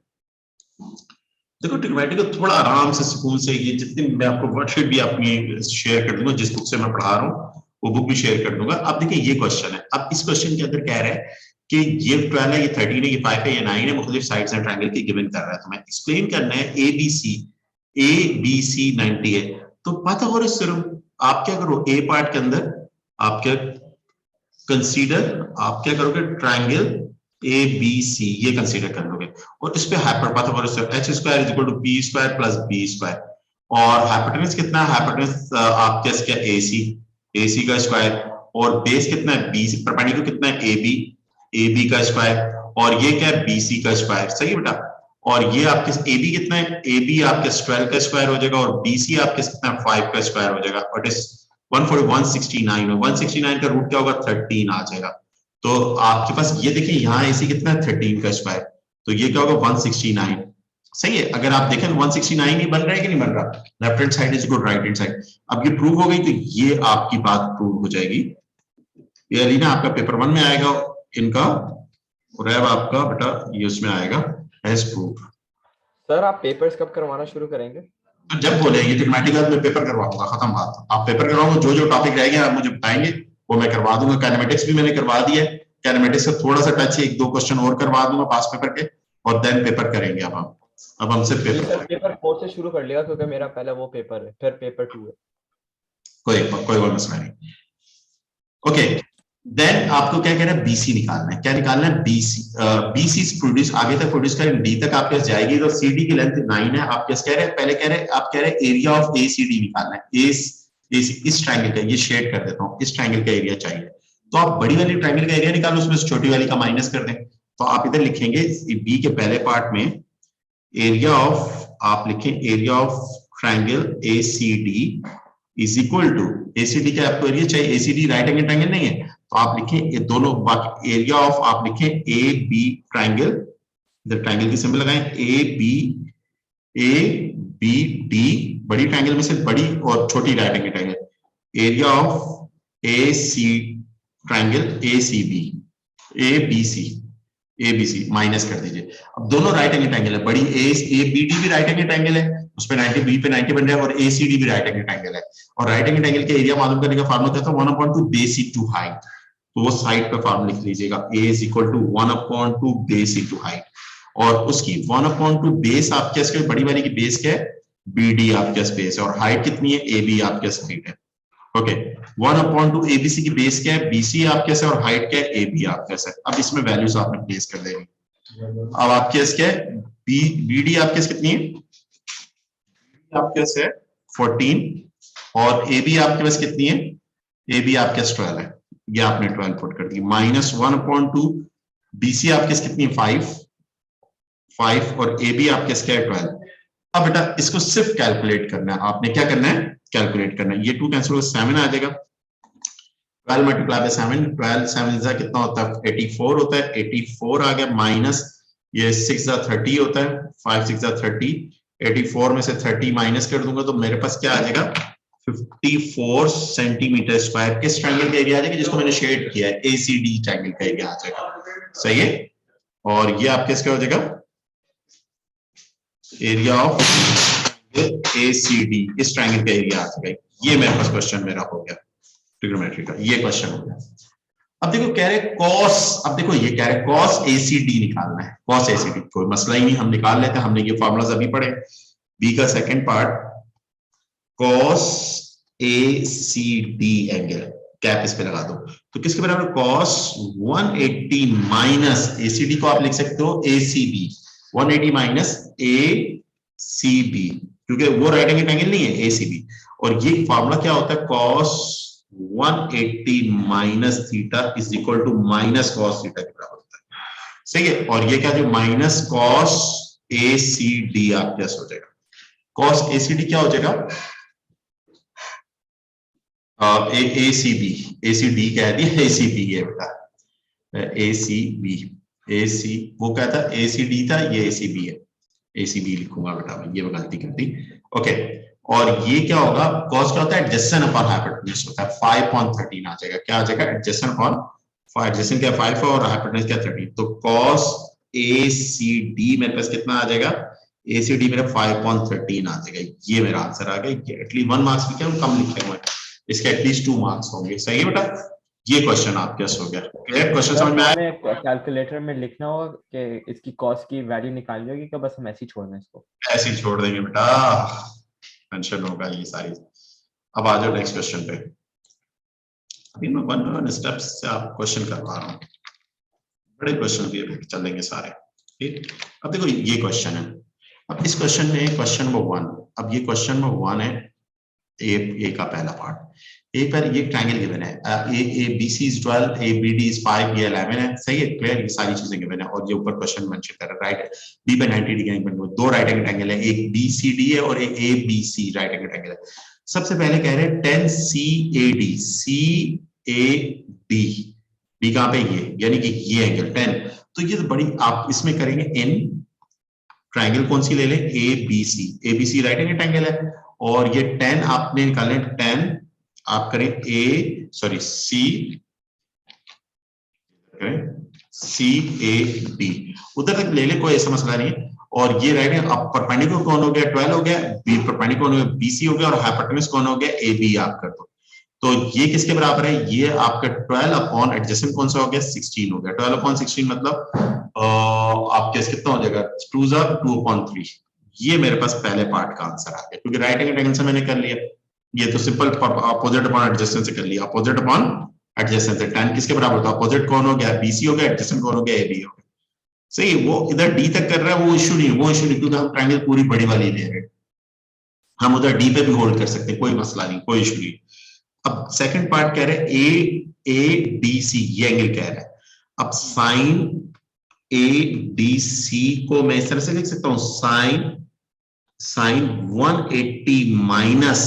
देखो ट्रिग्नोमेट्री को थोड़ा आराम से सुकून से, ये जितनी मैं आपको वर्कशीट भी अपनी शेयर कर दूंगा, जिस बुक से मैं पढ़ा रहा हूँ वो बुक भी शेयर कर दूंगा। अब देखिए ये क्वेश्चन है, अब इस क्वेश्चन के अंदर कह रहा है कि ये 12 है, ये 13 है, ये 5 है, ये 9 है, मुख्तलिफ साइड्स एंड ट्रायंगल की गिवन कर रहा है, तो मैं एक्सप्लेन करना है ABC 90 है। तो पाइथागोरस थ्योरम आप क्या करो, ए पार्ट के अंदर आप क्या कंसीडर, आप क्या करोगे ट्रायंगल ABC ये कंसीडर कर लोगे और इस पे Pythagoras h square is equal to p square plus b square, और हाइपोटेनस कितना है, हाइपोटेनस आपके क्या AC का स्क्वायर, और बेस कितना है BC, परपेंडिकुलर कितना है AB का स्क्वायर, और ये क्या है BC का स्क्वायर, सही है बेटा। और ये आपके AB कितना है, AB आपके 12 का स्क्वायर हो जाएगा और BC आपके कितना 5 का स्क्वायर हो जाएगा, और इस 169 का रूट क्या होगा 13 आ जाएगा। तो आपके पास ये देखिए यहाँ AC कितना है 13 का स्क्वायर, तो ये क्या होगा 169, सही है। अगर आप देखें 169 ही बन रहा है कि नहीं बन रहा, left hand side is equal to right hand side. अब ये प्रूव हो गई तो ये आपकी बात प्रूव हो जाएगी। ये अली ना आपका पेपर 1 में आएगा इनका, और अब आपका बेटा ये उसमें आएगा एज प्रूफ। सर आप पेपर्स कब करवाना शुरू करेंगे? जब बोले ये मैथमेटिकल में पेपर करवाऊंगा, खत्म बात। आप पेपर करवाओगे, जो जो टॉपिक रहेंगे आप मुझे बताएंगे वो मैं करवा दूंगा। कैनेमेटिक्स भी मैंने करवा दिया है, कैनेमेटिक्स का थोड़ा सा टच है, 1-2 क्वेश्चन और करवा दूंगा पास पेपर के, और देन पेपर करेंगे। अब हम सिर्फ पेपर 4 से शुरू कर लिया क्योंकि मेरा पहला वो पेपर है, फिर पेपर 2 है। कोई मसला नहीं। ओके, देन आपको क्या कह रहा है, BC निकालना है। क्या निकालना है, BC प्रोड्यूस, आगे तक प्रोड्यूस करें, D तक आपके पास जाएगी तो CD की लेंथ 9 है। आप क्या कह रहे हैं, पहले कह रहे हैं आप कह रहे हैं एरिया ऑफ ACD निकालना है। इस ट्रायंगल का, ये शेड कर देता हूं, इस ट्रायंगल का एरिया चाहिए, तो आप बड़ी वाली ट्रायंगल का एरिया निकालो, उसमें छोटी वाली का माइनस कर दें। तो आप इधर लिखेंगे B के पहले पार्ट में एरिया ऑफ, आप लिखें area of triangle ACD is equal to, ACD का आपको एरिया चाहिए, ACD राइट एंगल ट्रायंगल नहीं है, तो आप लिखें ये दोनों बाकी एरिया ऑफ, आप लिखें AB ट्रायंगल, इधर ट्रायंगल की सिंबल लगाएं, ABD, बड़ी ट्रायंगल में से बड़ी और छोटी right angle triangle, area of AC triangle ABC minus कर दीजिए। अब दोनों राइट एंगल ट्रायंगल है, बड़ी ABD भी राइट एंगल ट्रायंगल है, उसपे 90, B पे 90 बन रहा है, और ACD भी राइट एंगल ट्रायंगल है। और राइट एंगल ट्रायंगल के एरिया मालूम करने का फार्मूला क्या था, 1/2 बेस इंटू हाइट। तो वो साइड पे फार्मूला लिख लीजिएगा, A is equal to 1/2 base into height, और उसकी 1/2 बेस आपके इसके बड़ी वाली की बेस क्या है, BD आपके स्पेस है, और हाइट कितनी है, AB आपके हाइट है। ओके, 1/2 ABC की बेस क्या है, BC आपके से, और हाइट क्या है, AB आपके से। अब इसमें वैल्यूज आपने प्लेस कर देंगे। अब आपके पास क्या है, BD आपके पास कितनी है, आपके पास है 14, और AB आपके पास कितनी है, AB आपके पास 12 है, ये आपने 12 पुट कर दी, माइनस 1/2 BC आपके पास कितनी है 5, और AB आपके पास क्या है 12। अब बेटा इसको सिर्फ कैलकुलेट करना है, आपने क्या करना है, कैलकुलेट करना है। ये 2 कैंसिल होगा, 7 आ जाएगा, 12 मल्टीप्लाई बाय 7, 12 7 कितना होता है 84 होता है, 84 आ गया, माइनस ये 6 30 होता है, 5 6 30, 84 में से 30 माइनस कर दूंगा तो मेरे पास क्या आ जाएगा 54 सेंटीमीटर स्क्वायर। किस ट्रायंगल का एरिया आ जाएगा, जिसको मैंने शेड किया है, ACD ट्रायंगल का एरिया आ जाएगा, सही है। और ये आपके इसका हो जाएगा एरिया ऑफ ACD, इस ट्रायंगल का एरिया आ जाएगा। ये मेरे पास क्वेश्चन मेरा हो गया ट्रिग्नोमेट्री का, ये क्वेश्चन हो गया। अब देखो कह रहे कॉस, अब देखो ये कह रहे कॉस ACD निकालना है, कॉस ACD कोई मसला ही नहीं, हम निकाल लेते हैं, हमने ये फॉर्मूलाज अभी पढ़े। बी का second part, cos ACD angle, cap इस पे लगा दो, तो किसके बराबर cos 180 माइनस ACD को आप लिख सकते हो ACB, 180 माइनस ACB, क्योंकि वो राइट एंगल एंगल नहीं है ACB, और ये फॉर्मूला क्या होता है cos 180 minus theta is equal to minus cos theta के बराबर होता है, सही है। और ये क्या जो माइनस cos ACD आपके पास हो जाएगा, cos ACD क्या हो जाएगा, ACD कह दिया, ACB है बेटा, ACB, AC वो क्या था ACD था, ये ACB है, ACB लिखूंगा बेटा मैं, ये गलती कर दी, ओके। और ये क्या होगा, cos क्या होता है एडजेसेंट अपॉन हाइपोटेन्यूज होता है, 5.13 आ जाएगा, क्या आ जाएगा एडजेसेंट अपॉन, एडजेसेंट क्या 5 है और हाइपोटेन्यूज क्या 13, तो cos ACD मेरे पास कितना आ जाएगा, ACD मेरा 5.13 आ जाएगा, ये मेरा आंसर आ गया। एटलीस्ट 1 मार्क्स भी क्या कम लिखे हुए हैं, इसके एटलीस्ट 2 मार्क्स होंगे, सही है बेटा। ये क्वेश्चन आपके पास हो गया, क्लियर, क्वेश्चन समझ में आया। कैलकुलेटर में लिखना होगा कि इसकी कॉस्ट की वैल्यू निकाल होगी कि बस हम ऐसे ही छोड़ दें इसको, ऐसे ही छोड़ देंगे बेटा, टेंशन होगा ये सारी। अब आ जाओ नेक्स्ट क्वेश्चन पे, अभी मैं वन स्टेप्स से आप क्वेश्चन करवा रहा हूँ, बड़े क्वेश्चन भी चलेंगे सारे, ठीक। अब देखो ये क्वेश्चन है, अब इस क्वेश्चन में क्वेश्चन नंबर 1, अब ये क्वेश्चन नंबर 1 है ए का पहला पार्ट, ए पर ये ट्रायंगल गिवन है, A B C is 12, A B D is 5, ये 11 है, सही है, क्लियर, ये सारी चीजें गिवन है। और ये ऊपर क्वेश्चन मेंशन कर रहा है, राइट बी पे 90 डिग्री एंगल, दो राइट एंगल ट्रायंगल है, एक बी सी डी है और एक A B C right angle triangle है। सबसे पहले कह रहे हैं 10 CAD, CAD, बी कहां पे, ये यानी कि ये एंगल 10, तो ये तो बड़ी, आप इसमें करेंगे इन ट्रायंगल कौन सी ले लें, ABC राइट एंगल ट्रायंगल है, और ये 10 आपने निकाले, 10 आप करें CAD, उधर तक ले ले, कोई ऐसा मसला नहीं है। और ये राइट है, अब परपेंडिकुलर कौन हो गया, 12 हो गया, बी परपेंडिकुलर हो गया, BC हो गया, और हाइपोटेन्यूज कौन हो गया, AB आप कर दो, तो ये किसके बराबर है, ये आपका 12 अपॉन एडजेसेंट कौन सा हो गया, 16 हो गया, 12 अपॉन 16 मतलब आपके कितना हो जाएगा, 2 अपॉन 3, ये मेरे पास पहले पार्ट का आंसर आ गया, क्योंकि राइट एंगल ट्रायंगल से मैंने कर लिया, ये तो सिंपल अपोजिट अपॉन एडजेसेंट से कर लिया, अपोजिट अपॉन एडजेसेंट से 10 किसके बराबर होता है, अपोजिट कौन हो गया, BC हो गया, एडजेसेंट कौन हो गया, AB हो गया, सही। वो इधर D तक कर रहा है, वो इशू नहीं, वो इशू नहीं, क्योंकि हम ट्रायंगल पूरी बड़ी वाली ले रहे हैं, हम उधर D पे भी होल्ड कर सकते हैं, कोई मसला नहीं, कोई इशू नहीं। अब सेकंड पार्ट कह रहे हैं ADC, ये एंगल कह रहा है, अब साइन ADC को मैं इस तरह से लिख सकता हूं, साइन 180 माइनस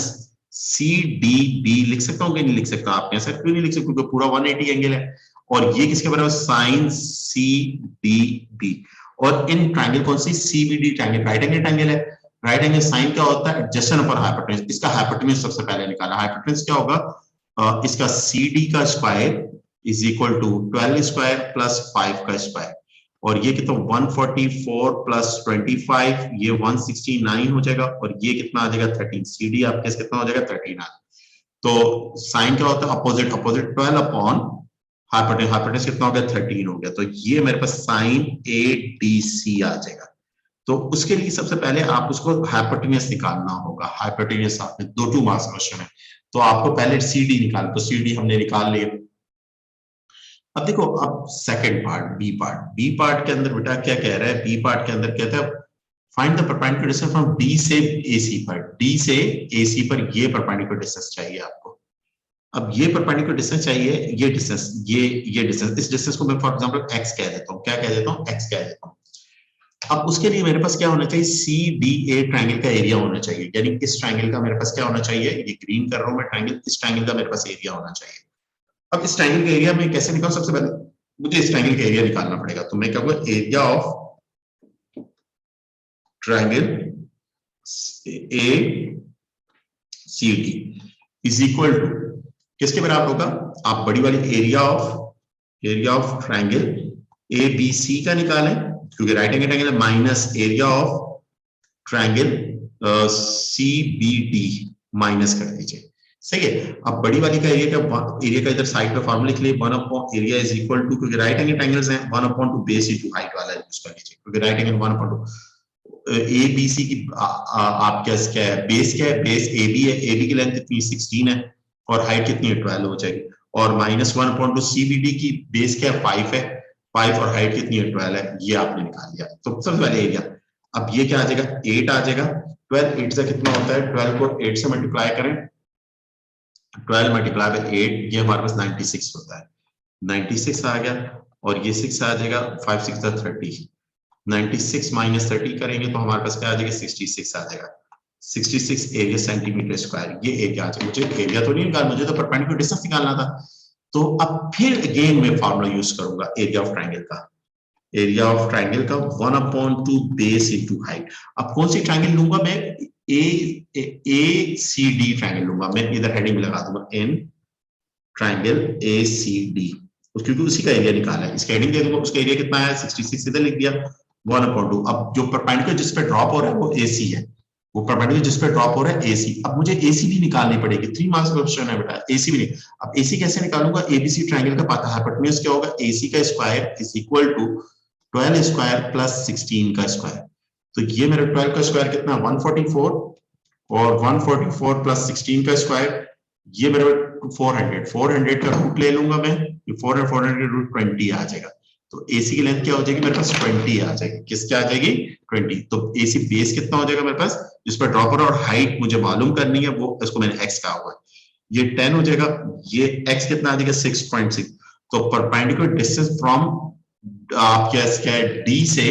CDB लिख सकता हूं कि नहीं लिख सकता, आप कह सकते क्यों नहीं लिख सकते, क्योंकि पूरा 180 एंगल है, और ये किसके बराबर, साइन CDB, और इन ट्रायंगल कौन सी, CBD triangle right angle triangle है, राइट एंगल साइन क्या होता है, एडजेसेंट अपॉन हाइपोटेन्यूज, इसका हाइपोटेन्यूज सबसे पहले निकाला, हाइपोटेन्यूज क्या होगा, इसका CD का square is equal to 12 square plus 5 का स्क्वायर, और ये कितना 144 प्लस 25, ये 169 हो जाएगा, और ये कितना आ जाएगा 13, CD आपके कितना हो जाएगा 13 आ, तो साइन क्या होता है, अपोजिट 12 अपॉन हाइपोटेन्यूज कितना हो गया 13 हो गया, तो ये मेरे पास साइन ADC आ जाएगा। तो उसके लिए सबसे पहले आप उसको हाइपोटेन्यूज निकालना होगा, हाइपोटेन्यूज आपने 2 मार्क्स क्वेश्चन है, तो आपको पहले CD निकालना, तो CD हमने निकाल लिया। अब देखो, अब सेकंड पार्ट बी पार्ट के अंदर बेटा क्या कह रहा है, बी पार्ट के अंदर कहता है find the perpendicular distance from D से AC पर, D से AC पर ये परपेंडिकुलर डिस्टेंस चाहिए आपको। अब ये परपेंडिकुलर डिस्टेंस चाहिए, ये डिस्टेंस, ये डिस्टेंस, इस डिस्टेंस को मैं फॉर एग्जांपल x कह देता हूं, क्या कह देता हूं, x कह देता हूं। अब उसके लिए मेरे पास क्या होना चाहिए, CDA ट्रायंगल का एरिया होना चाहिए, यानी इस ट्रायंगल का मेरे पास क्या होना चाहिए, ये ग्रीन कर रहा हूं मैं ट्रायंगल, इस ट्रायंगल का मेरे पास एरिया होना चाहिए। अब इस ट्रायंगल का एरिया में कैसे निकालूं, सबसे पहले मुझे इस ट्रायंगल का एरिया निकालना पड़ेगा, तो मैं क्या कहूंगा, area of triangle ACD is equal to किसके बराबर होगा, आप बड़ी वाली एरिया ऑफ ट्रायंगल ABC का निकालें, क्योंकि राइट एंगल ट्रायंगल है, minus area of triangle CBD minus कर दीजिए, सही है। अब बड़ी वाली का एरिया का इधर साइड पे फॉर्मूला लिख लिए, 1 upon area is equal to, क्योंकि राइट एंगल ट्रायंगल्स हैं 1 अपॉन 2 बेस इंटू हाइट वाला यूज कर लीजिए, क्योंकि right angle 1 upon 2 A B C की आप क्या है, बेस क्या है, बेस ए बी है, ए बी की लेंथ कितनी 16 है और हाइट कितनी है 12 हो जाएगी, और -1/2 सी बी डी की बेस क्या है 5 है, 5 और हाइट कितनी है 12 है, ये आपने निकाल लिया। तो सबसे पहले एरिया, अब ये क्या आ जाएगा 8 आ जाएगा, 12 8 से कितना होता है, 12 को 8 से मल्टीप्लाई करें, 12 मल्टीप्लाई बाय 8 ये हमारे पास 96 होता है, 96 आ गया, और ये 6 आ जाएगा, 5 6 30, 96 माइनस 30 करेंगे तो हमारे पास क्या आ जाएगा 66 आ जाएगा, 66 एरिया सेंटीमीटर स्क्वायर, ये एरिया आ जाएगा। मुझे एरिया तो नहीं निकालना, मुझे तो परपेंडिकुलर डिस्टेंस निकालना था। तो अब फिर अगेन मैं फॉर्मूला यूज करूंगा एरिया ऑफ ट्रायंगल का, एरिया ऑफ ट्रायंगल का 1/2 बेस इनटू हाइट। अब कौन सी ट्रायंगल लूंगा मैं, ए सी डी ट्रायंगल लूंगा मैं, इधर हेडिंग लगा दूंगा in triangle A C D, क्योंकि उसी का एरिया निकाला है, इसका हेडिंग दे दूंगा, उसका एरिया कितना है 66, इधर लिख दिया 1/2। अब जो परपेंडिकुलर जिस पे ड्रॉप हो रहा है वो एसी है, वो परपेंडिकुलर जिस पे ड्रॉप हो रहा है एसी। अब मुझे एसी भी निकालनी पड़ेगी, 3 मार्क्स का क्वेश्चन है बेटा, एसी भी नहीं। अब एसी कैसे निकालूंगा, एबीसी ट्रायंगल का पता है, हाइपोटेन्यूज क्या होगा, एसी का square is equal to 12 square plus 16 का स्क्वायर। तो ये मेरा 12 का स्क्वायर कितना 144, और 144 प्लस 16 का स्क्वायर ये मेरा 400 का रूट ले लूंगा मैं, 400 रूट 20 आ जाएगा। तो एसी की लेंथ क्या हो जाएगी मेरे पास 20 आ जाएगी, किसकी आ जाएगी 20। तो एसी बेस कितना हो जाएगा मेरे पास, जिस पर ड्रॉप हो रहा है, और हाइट मुझे मालूम करनी है, वो इसको मैंने एक्स कहा हुआ है, ये 10 हो जाएगा, ये एक्स कितना आ जाएगा 6.6। तो परपेंडिकुलर डिस्टेंस फ्रॉम आप क्या डी से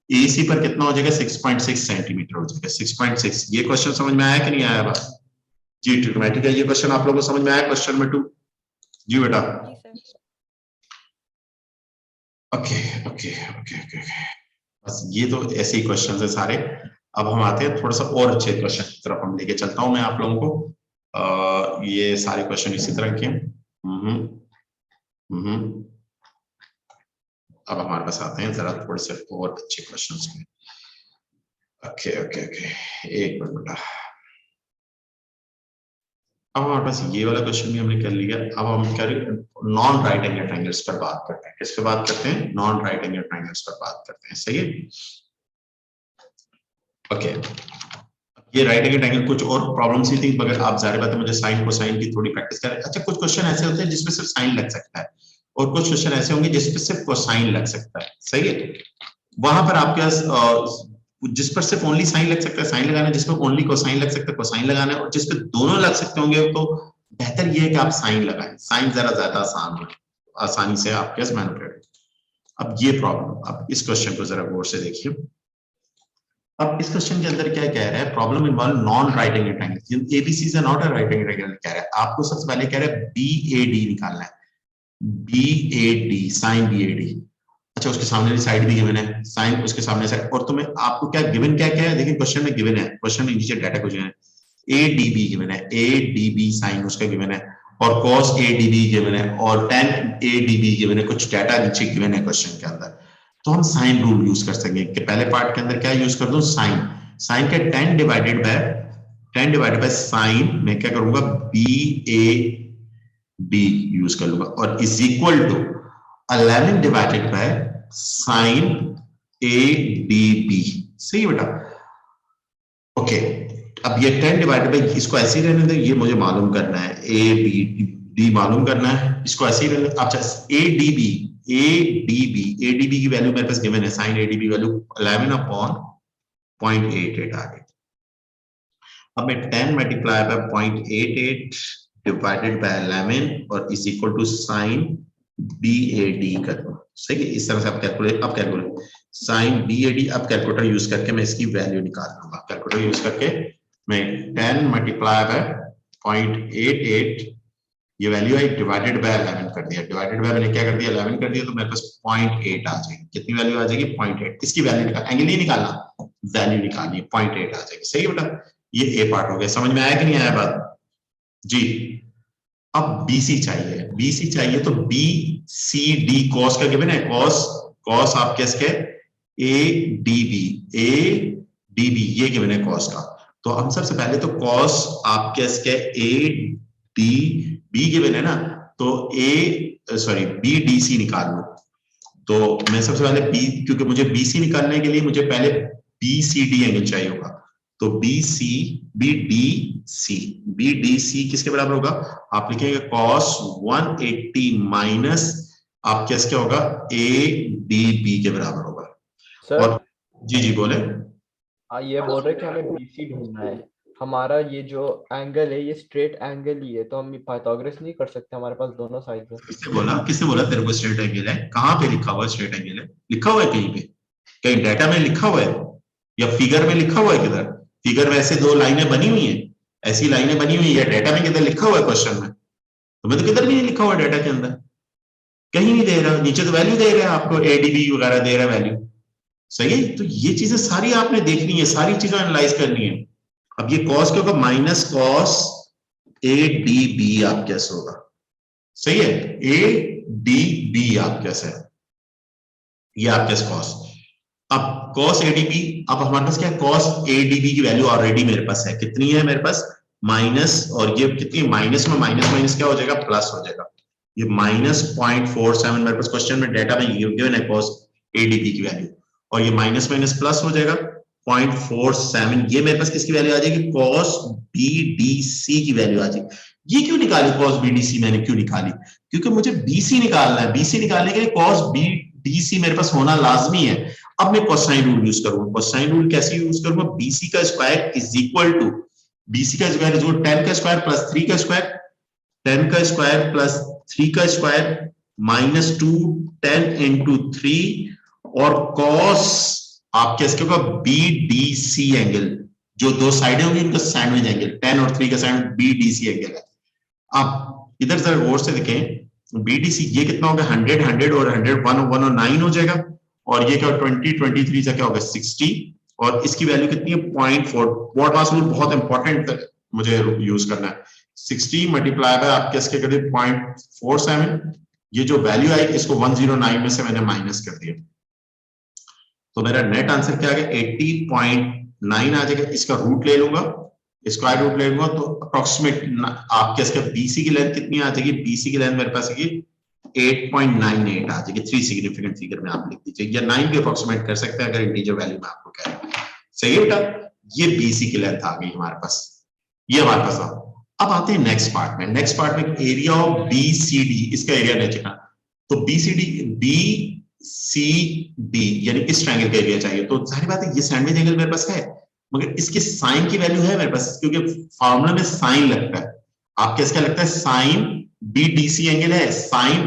एसी पर कितना हो जाएगा 6.6 सेंटीमीटर हो जाएगा, 6.6। ये क्वेश्चन समझ में आया कि नहीं आया बात जी, ट्रिग्नोमेट्री का ये क्वेश्चन आप लोगों को समझ में आया, क्वेश्चन नंबर 2 जी बेटा। ओके ओके ओके ओके, बस ये तो ऐसे ही क्वेश्चन है सारे। अब हम आते हैं थोड़ा सा और अच्छे क्वेश्चन की तरफ, हम लेके चलता हूं मैं आप लोगों को। ये सारे क्वेश्चन इसी तरह के। अब हमारे पास आते हैं जरा थोड़े से और अच्छे क्वेश्चन में। ओके ओके ओके, एक मिनट बेटा। अब हमारे पास ये वाला क्वेश्चन भी हमने कर लिया। अब हम क्या नॉन राइट एंगल ट्रायंगल्स पर बात करते हैं। किस पे बात करते हैं, नॉन राइट एंगल ट्रायंगल्स पर बात करते हैं, सही है। ओके, ये राइट एंगल ट्रायंगल कुछ और प्रॉब्लम्स ही थी, मगर आप जाहिर बात है मुझे साइन कोसाइन की थोड़ी प्रैक्टिस करें। अच्छा, कुछ क्वेश्चन ऐसे होते हैं जिसमें सिर्फ साइन लग सकता है, और कुछ क्वेश्चन ऐसे होंगे जिसपे सिर्फ कोसाइन लग सकता है, सही है। वहां पर आपके पास जिस पर सिर्फ ओनली साइन लग सकता है साइन लगाना है, जिस पर ओनली कोसाइन लग सकता है कोसाइन लगाना है, और जिस पे दोनों लग सकते होंगे तो बेहतर ये है कि आप साइन लगाएं, साइन जरा ज्यादा आसान हो, आसानी से आपके पास मैनिपुलेट। अब ये प्रॉब्लम, अब इस क्वेश्चन को जरा गौर से देखिए। अब इस क्वेश्चन के अंदर क्या कह रहा है, problem involve non right angle triangle, ABC is not a right angle triangle कह रहा है। आपको सबसे पहले कह रहा है बीएडी निकालना है, बीएडी, साइन बीएडी। अच्छा, उसके सामने भी साइड भी गिवन है, साइन उसके सामने साइड, और तुम्हें आपको क्या गिवन क्या क्या है, देखिए क्वेश्चन में गिवन है, क्वेश्चन में नीचे डाटा कुछ है, एडीबी गिवन है, एडीबी साइन उसका गिवन है, और cos एडीबी गिवन है, और tan एडीबी गिवन है, कुछ डाटा नीचे गिवन है क्वेश्चन के अंदर। तो हम साइन रूल यूज कर सकेंगे कि पहले पार्ट के अंदर क्या यूज कर दूं, साइन, साइन के 10 डिवाइडेड बाय साइन में क्या करूंगा बी ए बी यूज कर लूंगा, और is equal to 11 divided by sine A D B, सही बेटा। ओके, अब ये 10 डिवाइडेड बाय, इसको ऐसे ही रहने दे, ये मुझे मालूम करना है, ए बी डी मालूम करना है, इसको ऐसे ही रहने। अच्छा, ए डी बी की वैल्यू मेरे पास गिवन है, sine A D B value 11/0.88 आ गई। अब मैं 10 मल्टीप्लाई बाय 0.88 डिवाइडेड बाय 11 और is equal to sine B A D कर दूं, सही है। इस तरह से आप calculate sine B A D, अब कैलकुलेटर यूज करके मैं इसकी वैल्यू निकाल लूंगा। कैलकुलेटर यूज करके मैं 10 मल्टीप्लाई बाय 0.88, ये वैल्यू है, डिवाइडेड बाय 11 कर दिया, डिवाइडेड बाय मैंने क्या कर दिया 11 कर दिया, तो मेरे पास 0.8 आ जाएगी। कितनी वैल्यू आ जाएगी 0.8, इसकी वैल्यू निकाल, एंगल नहीं निकालना, वैल्यू निकालनी है, 0.8 आ जाएगी, सही है बेटा। ये ए पार्ट हो गया, समझ में आया कि नहीं आया बात जी। अब बीसी चाहिए, बीसी चाहिए तो बी सी डी कॉस का गिवन है, कॉस आप कैसे ए डी बी ये गिवन है कॉस का। तो हम सबसे पहले तो कॉस आप कैसे ए डी बी गिवन है ना, तो बी डी सी निकाल लो। तो मैं सबसे पहले बी, क्योंकि मुझे बीसी निकालने के लिए मुझे पहले BCD एंगल चाहिए होगा। तो BDC किसके बराबर होगा? आप लिखेंगे cos 180 माइनस आप क्या होगा ADB के बराबर होगा। सर और जी बोले। ये बोल रहे कि हमें BC ढूंढना है, हमारा ये जो एंगल है ये स्ट्रेट एंगल ही है, तो हम पाइथागोरस नहीं कर सकते, हमारे पास दोनों साइड है। किसने बोला तेरे को स्ट्रेट एंगल है? कहाँ पे लिखा हुआ है स्ट्रेट एंगल है? लिखा हुआ है कहीं पे? कहीं डाटा में लिखा हुआ है या फिगर में लिखा हुआ है? किधर फिगर में ऐसे दो लाइनें बनी हुई हैं, ऐसी लाइनें बनी हुई है, या डाटा में किधर लिखा हुआ है क्वेश्चन में? तो मैं तो किधर भी नहीं लिखा हुआ डाटा के अंदर, कहीं नहीं दे रहा। नीचे तो वैल्यू दे रहा है आपको, ADB वगैरह दे रहा है वैल्यू। सही है, तो ये चीजें सारी आपने देखनी है, सारी चीजें एनालाइज करनी है। अब ये कॉस क्या होगा? माइनस कॉस ADB आप कैसे होगा? सही है, ADB आप कैसे है, ये आप कैसे कॉस। अब cos ADB, अब हमारे पास क्या है? cos ADB की वैल्यू ऑलरेडी मेरे पास है, कितनी है मेरे पास? माइनस, और ये कितनी? माइनस में माइनस माइनस क्या हो जाएगा? प्लस हो जाएगा। ये माइनस 0.47 मेरे पास क्वेश्चन में डाटा में गिवन है cos ADB की वैल्यू, और ये माइनस माइनस प्लस हो जाएगा 0.47। ये मेरे पास किसकी वैल्यू आ जाएगी? cos BDC की वैल्यू आ जाएगी। ये क्यों निकाली cos BDC? मैंने क्यों निकाली? क्योंकि मुझे BC निकालना है। BC निकालने के लिए cos BDC मेरे पास होना लाजमी है। अब मैं कोसाइन रूल यूज करूंगा। कोसाइन रूल कैसे यूज करूंगा? BC का square is equal to, BC का स्क्वायर इज 10 का स्क्वायर प्लस 3 का स्क्वायर, 10 का स्क्वायर प्लस 3 का स्क्वायर माइनस 2 10 इंटू 3 और cos आप कैसे होगा? BDC एंगल, जो दो साइडें होंगी इनका सैंडविच एंगल, 10 और 3 का सैंडविच BDC एंगल है। अब इधर जरा गौर से देखें, BDC ये कितना होगा? 100 100 और 100 1 और 9 हो जाएगा, और ये क्या 20 23 से क्या होगा? 60, और इसकी वैल्यू कितनी है? 0.4। वॉट मास रूल बहुत इंपॉर्टेंट मुझे यूज करना है। 60 मल्टीप्लाई बाय आप कैसे करिए 0.47, ये जो वैल्यू आई इसको 109 में से मैंने माइनस कर दिया, तो मेरा नेट आंसर क्या आ गया? 80.9 आ जाएगा। इसका रूट ले लूंगा, स्क्वायर रूट ले लूंगा, तो अप्रोक्सीमेट आप कैसे BC की लेंथ कितनी आ जाएगी? BC की लेंथ मेरे पास है 8.98 आ जाएगी। 3 सिग्निफिकेंट फिगर में आप लिख दीजिए, या 9 भी अप्रोक्सीमेट कर सकते हैं अगर इंटीजर वैल्यू में आपको कह रहा हूं। सही है बेटा, ये BC की लेंथ आ गई हमारे पास, ये हमारे पास आ। अब आते हैं नेक्स्ट पार्ट में। नेक्स्ट पार्ट में एरिया ऑफ BCD, इसका एरिया नहीं चाहिए, तो BCD यानी इस ट्रायंगल का एरिया चाहिए। तो जाहिर बात है ये सैंडविच एंगल मेरे पास है, मगर इसके साइन की वैल्यू है मेरे पास, क्योंकि फॉर्मूला में साइन लगता है। आप कैसे लगता है? साइन BDC एंगल है, साइन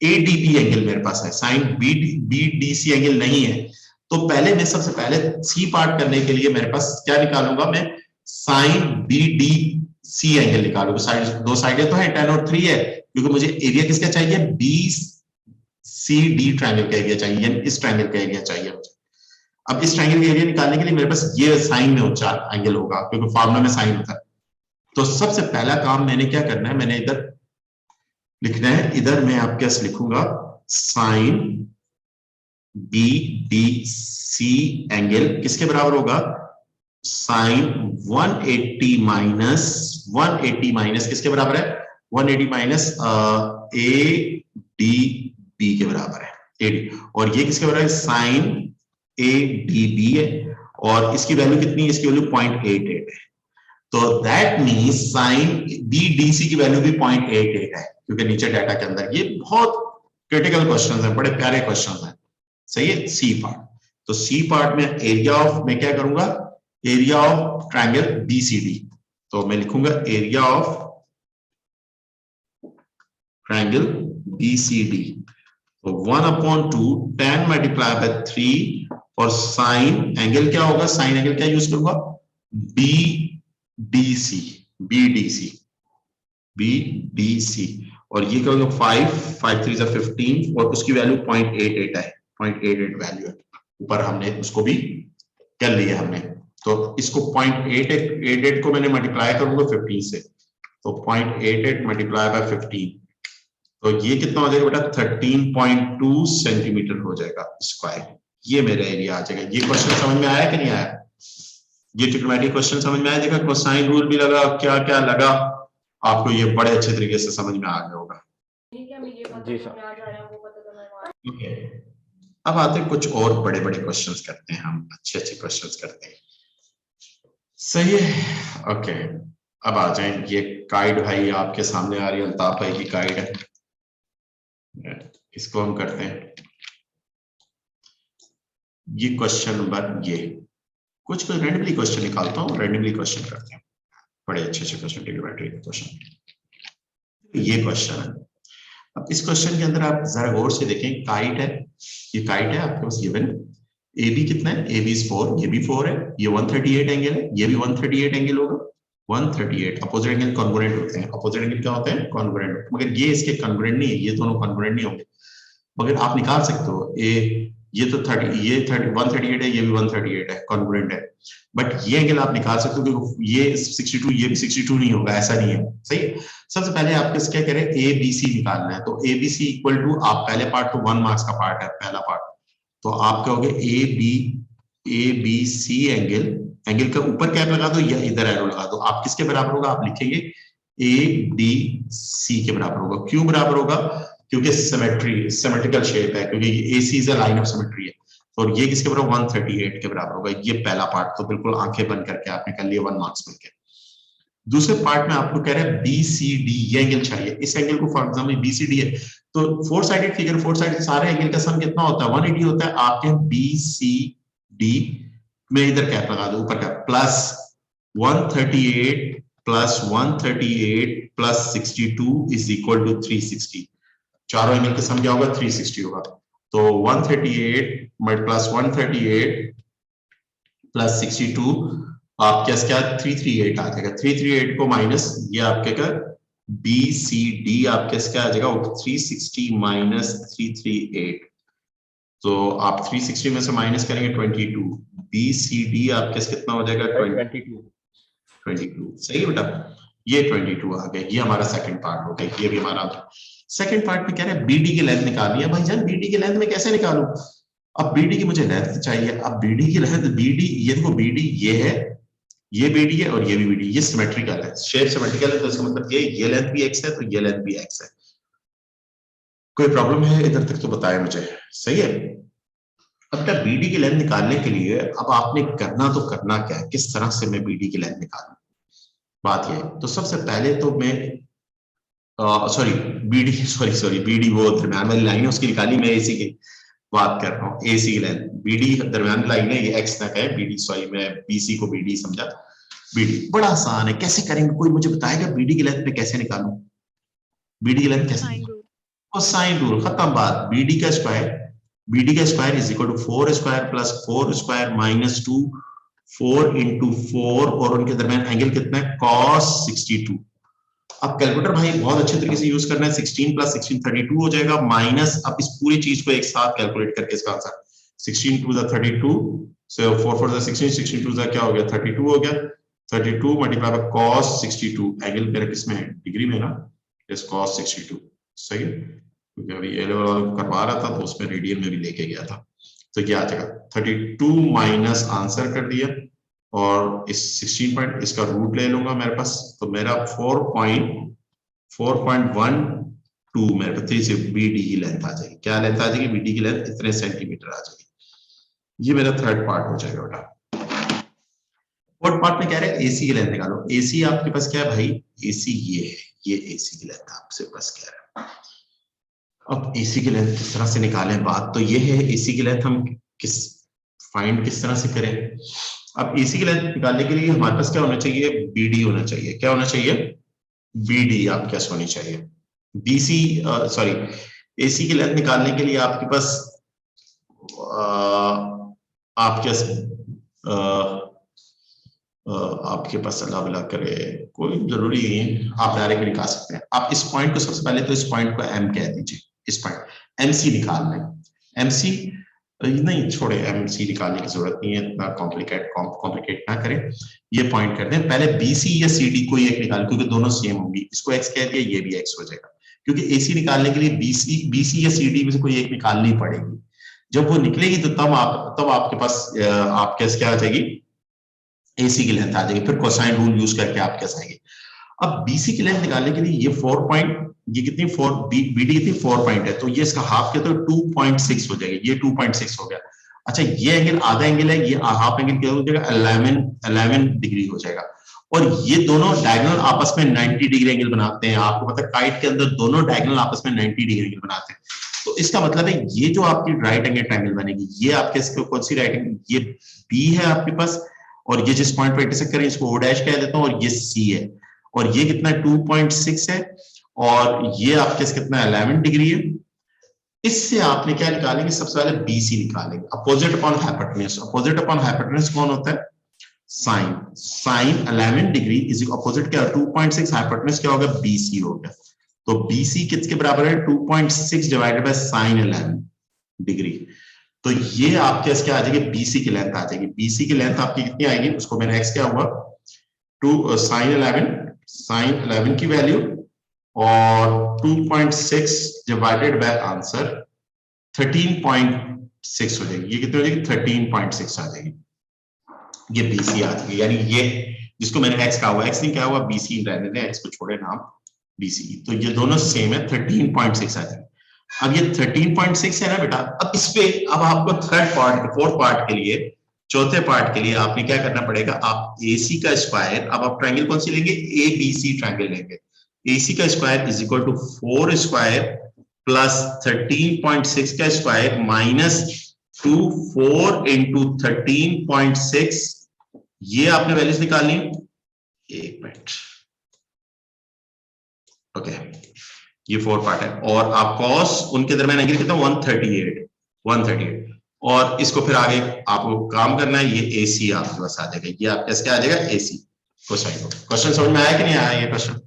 ADB एंगल मेरे पास है, साइन BDC एंगल नहीं है। तो पहले मैं सबसे पहले सी पार्ट करने के लिए मेरे पास क्या निकालूंगा? मैं साइन BDC एंगल निकालूंगा। साइड, दो साइडें तो है 10 और 3 है, क्योंकि मुझे एरिया किसका चाहिए? BCD ट्रायंगल का एरिया चाहिए, यानी इस ट्रायंगल का एरिया चाहिए मुझे। अब इस ट्रायंगल का एरिया निकालने के लिए मेरे पास ये साइन में ऊंचा एंगल होगा, क्योंकि फॉर्मूला में साइन होता है। तो सबसे पहला काम मैंने क्या करना है? मैंने इधर लिखना है, इधर मैं आपके पास लिखूंगा साइन BDC एंगल किसके बराबर होगा? साइन 180 माइनस किसके बराबर है? 180 माइनस ADB के बराबर है, AD, और ये किसके बराबर है? साइन ADB है, और इसकी वैल्यू कितनी है? इसकी वैल्यू 0.88 है। तो दैट मींस साइन BDC की वैल्यू भी 0.88 है, क्योंकि नीचे डाटा के अंदर ये बहुत क्रिटिकल क्वेश्चंस हैं, बड़े प्यारे क्वेश्चंस हैं। सही है, सी पार्ट। तो सी पार्ट में एरिया ऑफ, मैं क्या करूंगा? एरिया ऑफ ट्रायंगल BCD, तो मैं लिखूंगा एरिया ऑफ ट्रायंगल BCD, तो 1/2 10 मल्टीप्लाई बाय 3 और साइन एंगल क्या होगा? साइन एंगल क्या यूज करूंगा? BDC, और ये क्या होगा? 5 3 15, और उसकी वैल्यू 0.88 है, 0.88 वैल्यू है। ऊपर हमने उसको भी कर लिया हमने, तो इसको 0.88 को मैंने मल्टीप्लाई करूंगा 15 से, तो 0.88 मल्टीप्लाई बाय 15, तो ये कितना हो जाएगा बेटा? 13.2 सेंटीमीटर हो जाएगा स्क्वायर। ये मेरा एरिया आ जाएगा। ये क्वेश्चन समझ में आया कि नहीं आया? ये ट्रिग्नोमेट्रिक क्वेश्चन समझ में आया? देखा कोसाइन रूल भी लगा, क्या क्या लगा, आपको ये बड़े अच्छे तरीके से समझ में आ गया होगा। जी सर। ओके, अब आते हैं कुछ और बड़े बड़े क्वेश्चंस करते हैं, हम अच्छे अच्छे क्वेश्चंस करते हैं। सही है, ओके। अब आ जाए, ये गाइड भाई आपके सामने आ रही है, अल्ताफ भाई की गाइड है, इसको हम करते हैं। ये क्वेश्चन नंबर, ये कुछ रैंडमली क्वेश्चन निकालता हूँ, रैंडमली क्वेश्चन करते हैं, बड़े अच्छे अच्छे क्वेश्चन, ट्रिग्नोमेट्री के क्वेश्चन। ये क्वेश्चन है। अब इस क्वेश्चन के अंदर आप जरा गौर से देखें, काइट है, ये काइट है आपके पास गिवन, ए बी कितना है, ए बी 4, ये भी 4 है, ये 138 एंगल है, ये भी 138 एंगल होगा, 138। अपोजिट एंगल कॉन्ग्रुएंट होते हैं, अपोजिट एंगल क्या होते हैं, कॉन्ग्रुएंट, मगर ये इसके कॉन्ग्रुएंट नहीं है, ये दोनों कॉन्ग्रुएंट नहीं होंगे, मगर आप निकाल सकते हो। ये तो 30, ये 138 है, ये भी 138 है, कॉन्ग्रुएंट है, बट ये एंगल आप निकाल सकते हो क्योंकि ये 62, ये भी 62 नहीं होगा, ऐसा नहीं है, सही है। सबसे पहले आपको क्या करें, ए बी सी निकालना है, तो A B C equal to, आप पहले पार्ट तो 1 मार्क्स का पार्ट है, पहला पार्ट, तो आप कहोगे A B C angle, angle का ऊपर कैप लगा दो या इधर एरो लगा दो, आप किसके बराबर होगा, आप लिखेंगे ए डी सी के बराबर होगा। क्यों बराबर होगा, क्योंकि सिमेट्रिकल शेप है, क्योंकि AC is a line of symmetry है, और ये किसके बराबर, 138 के बराबर होगा। ये पहला पार्ट तो बिल्कुल आंखें बंद करके आपने कर लिया 1 मार्क्स मिलके। दूसरे पार्ट में आपको कह रहा है BCD, ये एंगल चाहिए, इस एंगल को फॉर एग्जांपल BCD है, तो 4 साइडेड फिगर, 4 साइडेड सारे एंगल का सम कितना होता है, 180 होता है। आपके BCD में इधर कैप लगा दो, ऊपर cap, plus 138 plus 138 plus 62 is equal to 360। चारों एंगल का सम क्या होगा, 360 होगा। तो 138 प्लस 138 प्लस 62 आपके क्या 338 आ जाएगा। 338 को माइनस, ये आपके का BCD आपके क्या आ जाएगा, 360 माइनस 338, तो आप 360 में से माइनस करेंगे 22, BCD आपके कितना हो जाएगा, 22। सही है बेटा, ये 22 आ गया, ये हमारा सेकंड पार्ट हो गया। ये भी हमारा सेकंड पार्ट में कह रहे हैं BD की लेंथ निकालनी है। भाईजान BD की लेंथ में कैसे निकालूं, अब BD की मुझे लेंथ चाहिए। अब BD की लेंथ, BD ये देखो, BD ये है, ये BD है और ये भी BD, ये सिमेट्रिकल है, शेप सिमेट्रिकल है, तो इसका मतलब ये लेंथ भी x है, तो ये लेंथ भी x है। कोई प्रॉब्लम है इधर तक तो बताए मुझे, सही है। अब क्या BD की लेंथ निकालने के लिए अब आपने करना तो करना क्या है, किस तरह से मैं BD की लेंथ निकालूं, बात ये है। तो सबसे पहले तो मैं BD वो दरम्यान वाली लाइन है उसकी निकाली, मैं AC की बात कर रहा हूँ, AC की लेंथ, BD दरम्यान लाइन है, ये x तक है, BD सॉरी मैं BC को BD समझा। BD बड़ा आसान है, कैसे करेंगे, कोई मुझे बताएगा BD की लेंथ में कैसे निकालूं, BD की लेंथ कैसे, कोसाइन रूल, खत्म बात। BD का square is equal to 4 square plus 4 square minus 2, 4 into 4, और उनके दरमियान एंगल कितना है, cos 62। अब कैलकुलेटर भाई बहुत अच्छे तरीके से यूज करना है, 16 प्लस 16 32 हो जाएगा, माइनस, अब इस पूरी चीज को एक साथ कैलकुलेट करके इसका आंसर 16 टू 32, सो 4 4 16, 16 टू क्या हो गया, 32 हो गया, 32 मल्टीप्लाई बाय cos 62, एंगल मेरा किसमें है, डिग्री में ना, इस cos 62, सही है, क्योंकि अभी ये लेवल करवा रहा था तो उसमें रेडियन में भी लेके गया था, तो क्या आ जाएगा 32 माइनस आंसर कर दिया, और इस 16 पॉइंट इसका रूट ले लूंगा मेरे पास, तो मेरा 4.12 मेरे पास 3 से BD की लेंथ आ जाएगी। क्या लेंथ आ जाएगी, BD की लेंथ इतने सेंटीमीटर आ जाएगी। ये मेरा थर्ड पार्ट हो जाएगा बेटा। फोर्थ पार्ट में कह रहे हैं AC की लेंथ निकालो। AC आपके पास क्या है भाई, AC ये है, ये AC की लेंथ आपसे बस कह रहे हैं। अब AC की लेंथ किस तरह से निकालें, बात तो ये है, AC की लेंथ हम किस तरह से करें। अब AC की लेंथ निकालने के लिए हमारे पास क्या होना चाहिए, BD होना चाहिए। क्या होना चाहिए, BD आप क्या होनी चाहिए, BC सॉरी AC की लेंथ निकालने के लिए आपके पास आपके पास अल्लाह भला करे, कोई जरूरी नहीं है, आप डायरेक्ट निकाल सकते हैं। आप इस पॉइंट को सबसे पहले तो इस पॉइंट को M कह दीजिए, इस पॉइंट MC निकालना है। MC नहीं छोड़े, MC निकालने की जरूरत नहीं है, इतना कॉम्प्लिकेट ना करें, ये पॉइंट कर दें। पहले BC या CD कोई एक निकाल, क्योंकि दोनों सेम होंगी, इसको x कह दिया, ये भी x हो जाएगा, क्योंकि AC निकालने के लिए BC या CD में से कोई एक निकालनी पड़ेगी। जब वो निकलेगी तो तब आपके पास आपके क्या आ जाएगी, AC की लेंथ आ जाएगी, फिर कोसाइन रूल यूज करके आप कैसे आएंगे। अब BC की लेंथ निकालने के लिए ये 4 पॉइंट ये कितनी 4 बीडी कितनी 4 पॉइंट है, तो ये इसका हाफ किया तो 2.6 हो जाएगा, ये 2.6 हो गया। अच्छा ये एंगल आधा एंगल है, ये हाफ एंगल क्या हो जाएगा 11 डिग्री हो जाएगा। और ये दोनों डायगोनल आपस में 90 डिग्री एंगल बनाते हैं। आपको पता है काइट के अंदर दोनों डायगोनल आपस में 90 डिग्री एंगल बनाते हैं। तो इसका मतलब है ये जो आपकी राइट एंगल ट्रायंगल बनेगी, ये आपके कौन सी राइट एंगल, ये बी है आपके पास, और ये जिस पॉइंट पर इंटरसेक्ट करें इसको ओ डैश कह देता हूं, और ये सी है, और ये कितना 2.6 है, और ये आपके कितना 11 डिग्री है। इससे आपने क्या निकालेंगे, सबसे पहले बीसी निकालेंगे, opposite upon hypotenuse. Opposite upon hypotenuse कौन होता है, sine. Sine 11 degree is opposite क्या 2.6, हाइपोटेन्यूज क्या होगा बीसी हो गया। तो बीसी किसके बराबर है 2.6 डिवाइडेड बाय साइन 11 डिग्री। तो ये आपके क्या आ जाएगी, बीसी की लेंथ आ जाएगी। बीसी की लेंथ आपकी कितनी आएगी, उसको मैंने एक्स क्या हुआ 2 साइन 11 की वैल्यू और 2.6 डिवाइडेड बाय आंसर 13.6 हो जाएगी। ये कितनी हो जाएगी 13.6 आ जाएगी, ये बीसी आ जाएगी। यानी ये जिसको मैंने एक्स कहा हुआ, एक्स नहीं क्या हुआ बीसी, रहने दें एक्स को छोड़े नाम बीसी, तो ये दोनों सेम है 13.6 आ जाएगी। अब ये 13.6 है ना बेटा, अब इस पे अब आपको फोर्थ पार्ट के लिए, चौथे पार्ट के लिए आपने क्या करना पड़ेगा, आप AC का स्क्वायर, अब आप ट्रायंगल कौन सी लेंगे, ABC ट्रायंगल लेंगे। AC का square is equal to 4 square plus 13.6 का स्क्वायर माइनस 4 इंटू 13.6, ये आपने वैल्यूज निकालनी, एक मिनट, ओके ये 4 पार्ट है। और आप कॉस उनके दरमियान एंगल कितना 138, और इसको फिर आगे आपको काम करना है, ये AC आपके पास आ जाएगा, ये आपके पास क्या आ जाएगा AC कोसाइन। क्वेश्चन समझ में आया कि नहीं आया ये क्वेश्चन,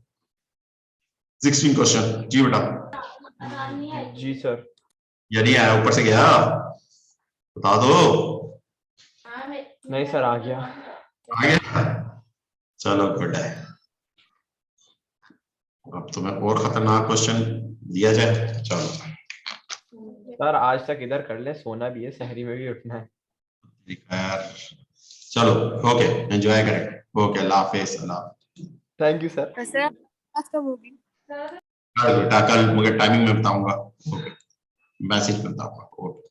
16 क्वेश्चन जी बेटा। जी सर। या नहीं आया, ऊपर से गया बता दो। नहीं सर आ गया। आ गया, चलो गुड है। अब तुम्हें और खतरनाक क्वेश्चन दिया जाए, चलो सर आज तक इधर कर ले, सोना भी है, शहरी में भी उठना है यार। चलो ओके, एंजॉय करें, ओके अल्लाह हाफिज़। अल्लाह थैंक यू सर। सर आज कब होगी? कल बेटा, कल मगर टाइमिंग में बताऊंगा, ओके मैसेज करता हूँ, ओके।